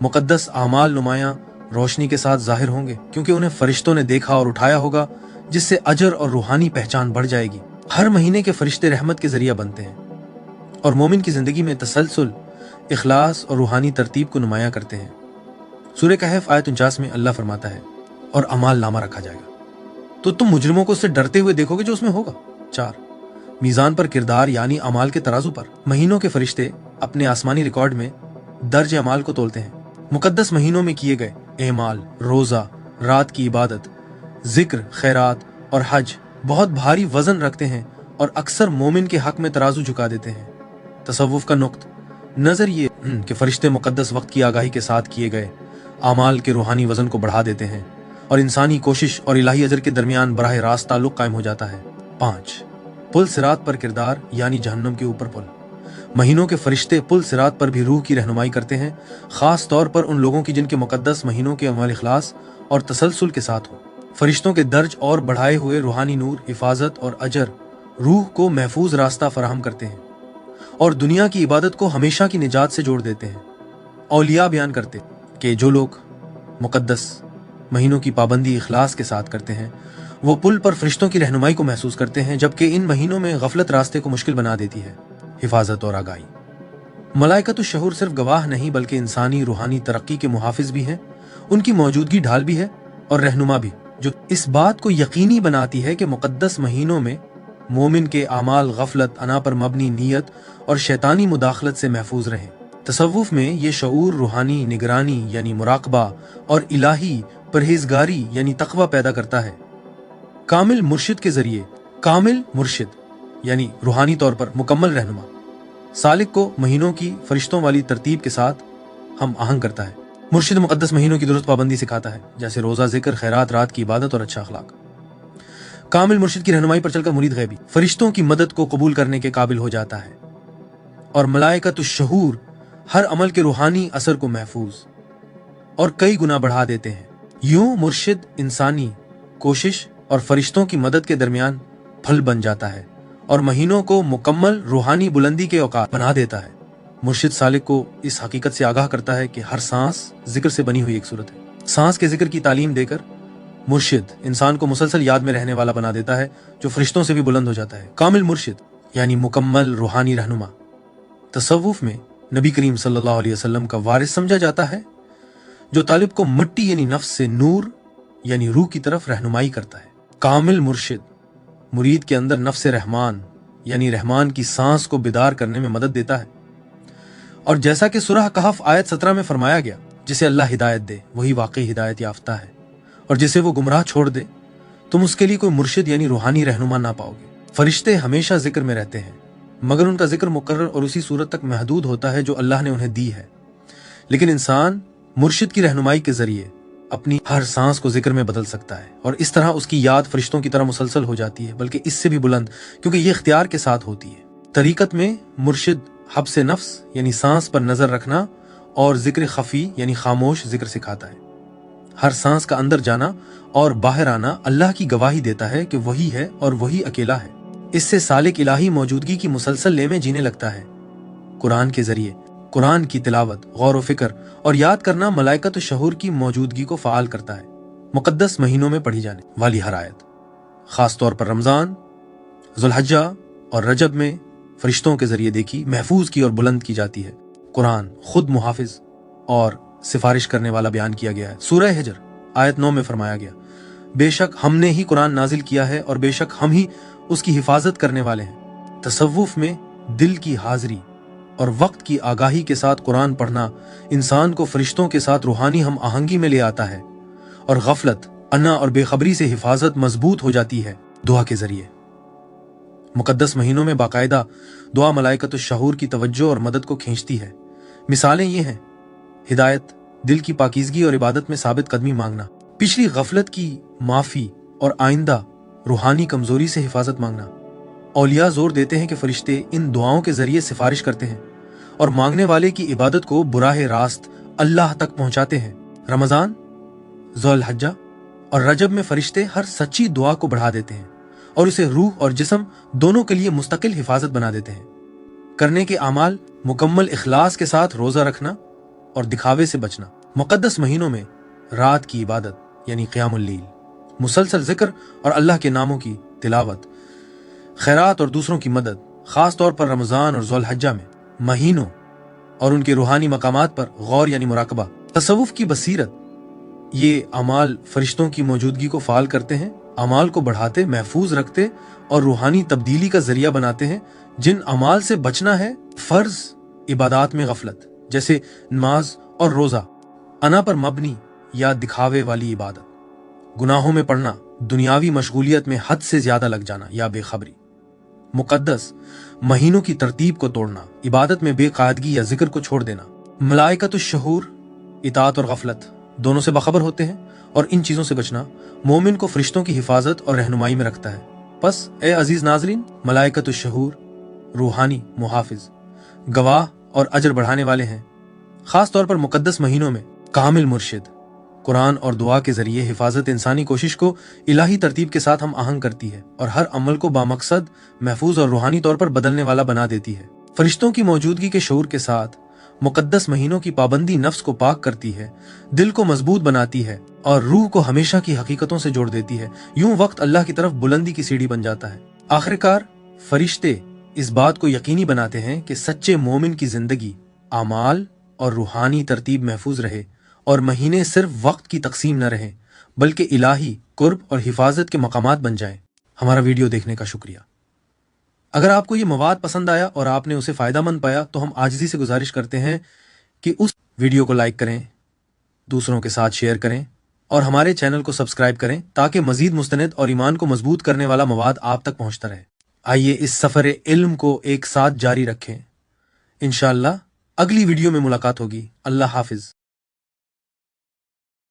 मुकद्दस आमाल नुमाया रोशनी के साथ जाहिर होंगे, क्योंकि उन्हें फरिश्तों ने देखा और उठाया होगा, जिससे अजर और रूहानी पहचान बढ़ जाएगी। हर महीने के फरिश्ते रहमत के जरिया बनते हैं और मोमिन की जिंदगी में तसलसल, इखलास और रूहानी तरतीब को नुमायां करते हैं। सूरह कहफ आयत 49 में अल्लाह फरमाता है, और अमाल नामा रखा जाएगा, तो तुम मुजरिमों को उससे डरते हुए देखोगे जो उसमें होगा। 4, मीज़ान पर किरदार यानी अमाल के तराजू पर महीनों के फरिश्ते अपने आसमानी रिकॉर्ड में दर्ज अमाल को तोलते हैं। मुकद्दस महीनों में किए गए एमाल, रोज़ा, रात की इबादत, जिक्र, खैरात और हज बहुत भारी वजन रखते हैं और अक्सर मोमिन के हक में तराजू झुका देते हैं। तसव्वुफ का नुक्त नजर ये कि फरिश्ते मुकद्दस वक्त की आगाही के साथ किए गए आमाल के रूहानी वजन को बढ़ा देते हैं और इंसानी कोशिश और इलाही अजर के दरमियान बराह रास्त ताल्लुक कायम हो जाता है। 5, पुल सिरात पर किरदार यानी जहन्नम के ऊपर पुल। महीनों के फरिश्ते पुल सिरात पर भी रूह की रहनुमाई करते हैं, खास तौर पर उन लोगों की जिनके मुकद्दस महीनों के अमल इखलास और तसलसल के साथ हो। फरिश्तों के दर्ज और बढ़ाए हुए रूहानी नूर, हिफाजत और अजर रूह को महफूज रास्ता फराहम करते हैं और दुनिया की इबादत को हमेशा की निजात से जोड़ देते हैं। औलिया बयान करते कि जो लोग मुकद्दस महीनों की पाबंदी इखलास के साथ करते हैं वो पुल पर फरिश्तों की रहनुमाई को महसूस करते हैं, जबकि इन महीनों में गफलत रास्ते को मुश्किल बना देती है। हिफाजत और आगाही। मलाइकतुश शहूर सिर्फ गवाह नहीं बल्कि इंसानी रूहानी तरक्की के मुहाफिज भी हैं। उनकी मौजूदगी ढाल भी है और रहनुमा भी, जो इस बात को यकीनी बनाती है कि मुकद्दस महीनों में मोमिन के आमाल गफलत, अना पर मबनी नीयत और शैतानी मुदाखलत से महफूज रहें। तसव्वुफ में ये शऊर रूहानी निगरानी यानी मुराकबा और इलाही परहेजगारी यानी तकवा पैदा करता है। कामिल मुर्शिद के जरिए, कामिल मुर्शिद यानी रूहानी तौर पर मुकम्मल रहनुमा, सालिक को महीनों की फरिश्तों वाली तरतीब के साथ हम आहंग करता है। मुर्शिद मुकद्दस महीनों की दुरुस्त पाबंदी सिखाता है, जैसे रोजा, जिक्र, खैरात, रात की इबादत और अच्छा अखलाक। कामिल मुर्शिद की रहनुमाई पर चलकर मुरीद गैबी फरिश्तों की मदद को कबूल करने के काबिल हो जाता है और मलाइकतुश शहूर हर अमल के रूहानी असर को महफूज और कई गुना बढ़ा देते हैं। यूं मुर्शिद इंसानी कोशिश और फरिश्तों की मदद के दरमियान फल बन जाता है और महीनों को मुकम्मल रूहानी बुलंदी के औकात बना देता है। मुर्शिद सालिक को इस हकीकत से आगाह करता है कि हर सांस जिक्र से बनी हुई एक सूरत है। सांस के जिक्र की तालीम देकर मुर्शिद इंसान को मुसलसल याद में रहने वाला बना देता है, जो फरिश्तों से भी बुलंद हो जाता है। कामिल मुर्शिद यानी मुकम्मल रूहानी रहनुमा तसव्वुफ में नबी करीम सल्लल्लाहु अलैहि वसल्लम का वारिस समझा जाता है, जो तालिब को मिट्टी यानी नफ्स से नूर यानी रूह की तरफ रहनुमाई करता है। कामिल मुर्शिद मुरीद के अंदर नफ्स रहमान यानी रहमान की सांस को बिदार करने में मदद देता है और जैसा कि सूरह कहफ आयत 17 में फरमाया गया, जिसे अल्लाह हिदायत दे वही वाकई हिदायत याफ्ता है और जिसे वो गुमराह छोड़ दे तुम उसके लिए कोई मुर्शिद यानी रूहानी रहनुमा ना पाओगे। फरिश्ते हमेशा जिक्र में रहते हैं मगर उनका जिक्र मुकर्रर और उसी सूरत तक महदूद होता है जो अल्लाह ने उन्हें दी है, लेकिन इंसान मुर्शिद की रहनुमाई के जरिए अपनी हर सांस को जिक्र में बदल सकता है और इस तरह उसकी याद फरिश्तों की तरह मुसलसल हो जाती है, बल्कि इससे भी बुलंद, क्योंकि ये इख्तियार के साथ होती है। तरीकत में मुर्शिद हब्स नफ्स यानी सांस पर नजर रखना और जिक्र खफी यानी खामोश जिक्र सिखाता है। हर सांस का अंदर जाना और बाहर आना अल्लाह की गवाही देता है कि वही है और वही अकेला है। इससे सालिक इलाही मौजूदगी की मुसलसल ले में जीने लगता है। कुरान के जरिए कुरान की तिलावत, गौर व फिक्र और याद करना मलाइकत शहूर की मौजूदगी को फाल करता है। मुकद्दस महीनों में पढ़ी जाने वाली हर आयत, खास तौर पर रमजान, जुल्हज्जा और रजब में फरिश्तों के जरिए देखी, महफूज की और बुलंद की जाती है। कुरान खुद मुहाफिज और सिफारिश करने वाला बयान किया गया है। सूरह हिजर आयत 9 में फरमाया गया, बेशक हमने ही कुरान नाजिल किया है और बेशक हम ही उसकी हिफाजत करने वाले हैं। तसव्वुफ में दिल की हाजिरी और वक्त की आगाही के साथ कुरान पढ़ना इंसान को फरिश्तों के साथ रूहानी हम आहंगी में ले आता है और गफलत, अन्ना और बेखबरी से हिफाजत मजबूत हो जाती है दुआ के जरिए। मुकद्दस महीनों में बाकायदा दुआ मलाइकतुश शहूर की तवज्जो और मदद को खींचती है। मिसालें ये हैं, हिदायत, दिल की पाकीज़गी और इबादत में साबित कदमी मांगना, पिछली गफलत की माफ़ी और आइंदा रूहानी कमजोरी से हिफाजत मांगना। औलिया जोर देते हैं कि फरिश्ते इन दुआओं के जरिए सिफारिश करते हैं और मांगने वाले की इबादत को बुराह रास्त अल्लाह तक पहुंचाते हैं। रमजान, ज़ुल्हज्जा और रजब में फरिश्ते हर सच्ची दुआ को बढ़ा देते हैं और उसे रूह और जिस्म दोनों के लिए मुस्तकिल हिफाजत बना देते हैं। करने के आमाल, मुकम्मल इखलास के साथ रोजा रखना और दिखावे से बचना। मुकद्दस महीनों में रात की इबादत यानी क़ियामुल लैल, मुसलसल जिक्र और अल्लाह के नामों की तिलावत, खैरात और दूसरों की मदद, खास तौर पर रमजान और ज़ुल्हज्जा में महीनों और उनके रूहानी मकामात पर गौर यानी मुराकबा। तसव्वुफ की बसीरत, ये अमाल फरिश्तों की मौजूदगी को फाल करते हैं, अमाल को बढ़ाते, महफूज रखते और रूहानी तब्दीली का जरिया बनाते हैं। जिन अमाल से बचना है, फर्ज इबादात में गफलत जैसे नमाज और रोजा, अना पर मबनी या दिखावे वाली इबादत, गुनाहों में पड़ना, दुनियावी मशगूलियत में हद से ज्यादा लग जाना या बेखबरी, मुकद्दस महीनों की तरतीब को तोड़ना, इबादत में बेकायदगी या जिक्र को छोड़ देना। मलाइकतुश शहूर इताअत और गफलत दोनों से बाखबर होते हैं और इन चीजों से बचना मोमिन को फरिश्तों की हिफाजत और रहनुमाई में रखता है। बस ए अजीज नाजरीन, मलाइकतुश शहूर रूहानी मुहाफिज, गवाह और अजर बढ़ाने वाले हैं। खास तौर पर मुकद्दस महीनों में कामिल मुर्शिद कुरान और दुआ के जरिए हिफाजत इंसानी कोशिश को इलाही तरतीब के साथ हम आहंग करती है और हर अमल को बामकसद, महफूज और रूहानी तौर पर बदलने वाला बना देती है। फरिश्तों की मौजूदगी के शऊर के साथ मुकद्दस महीनों की पाबंदी नफ्स को पाक करती है, दिल को मजबूत बनाती है और रूह को हमेशा की हकीकतों से जोड़ देती है। यूं वक्त अल्लाह की तरफ बुलंदी की सीढ़ी बन जाता है। आखिरकार फरिश्ते इस बात को यकीनी बनाते हैं कि सच्चे मोमिन की जिंदगी आमाल और रूहानी तरतीब महफूज रहे और महीने सिर्फ वक्त की तकसीम न रहे बल्कि इलाही कुर्ब और हिफाजत के मकामात बन जाएं। हमारा वीडियो देखने का शुक्रिया। अगर आपको ये मवाद पसंद आया और आपने उसे फायदामंद पाया तो हम आजिज़ी से गुजारिश करते हैं कि उस वीडियो को लाइक करें, दूसरों के साथ शेयर करें और हमारे चैनल को सब्सक्राइब करें ताकि मजीद मुस्तनद और ईमान को मजबूत करने वाला मवाद आप तक पहुंचता रहे। आइए इस सफ़र इल्म को एक साथ जारी रखें। इंशाअल्लाह अगली वीडियो में मुलाकात होगी। अल्लाह हाफिज।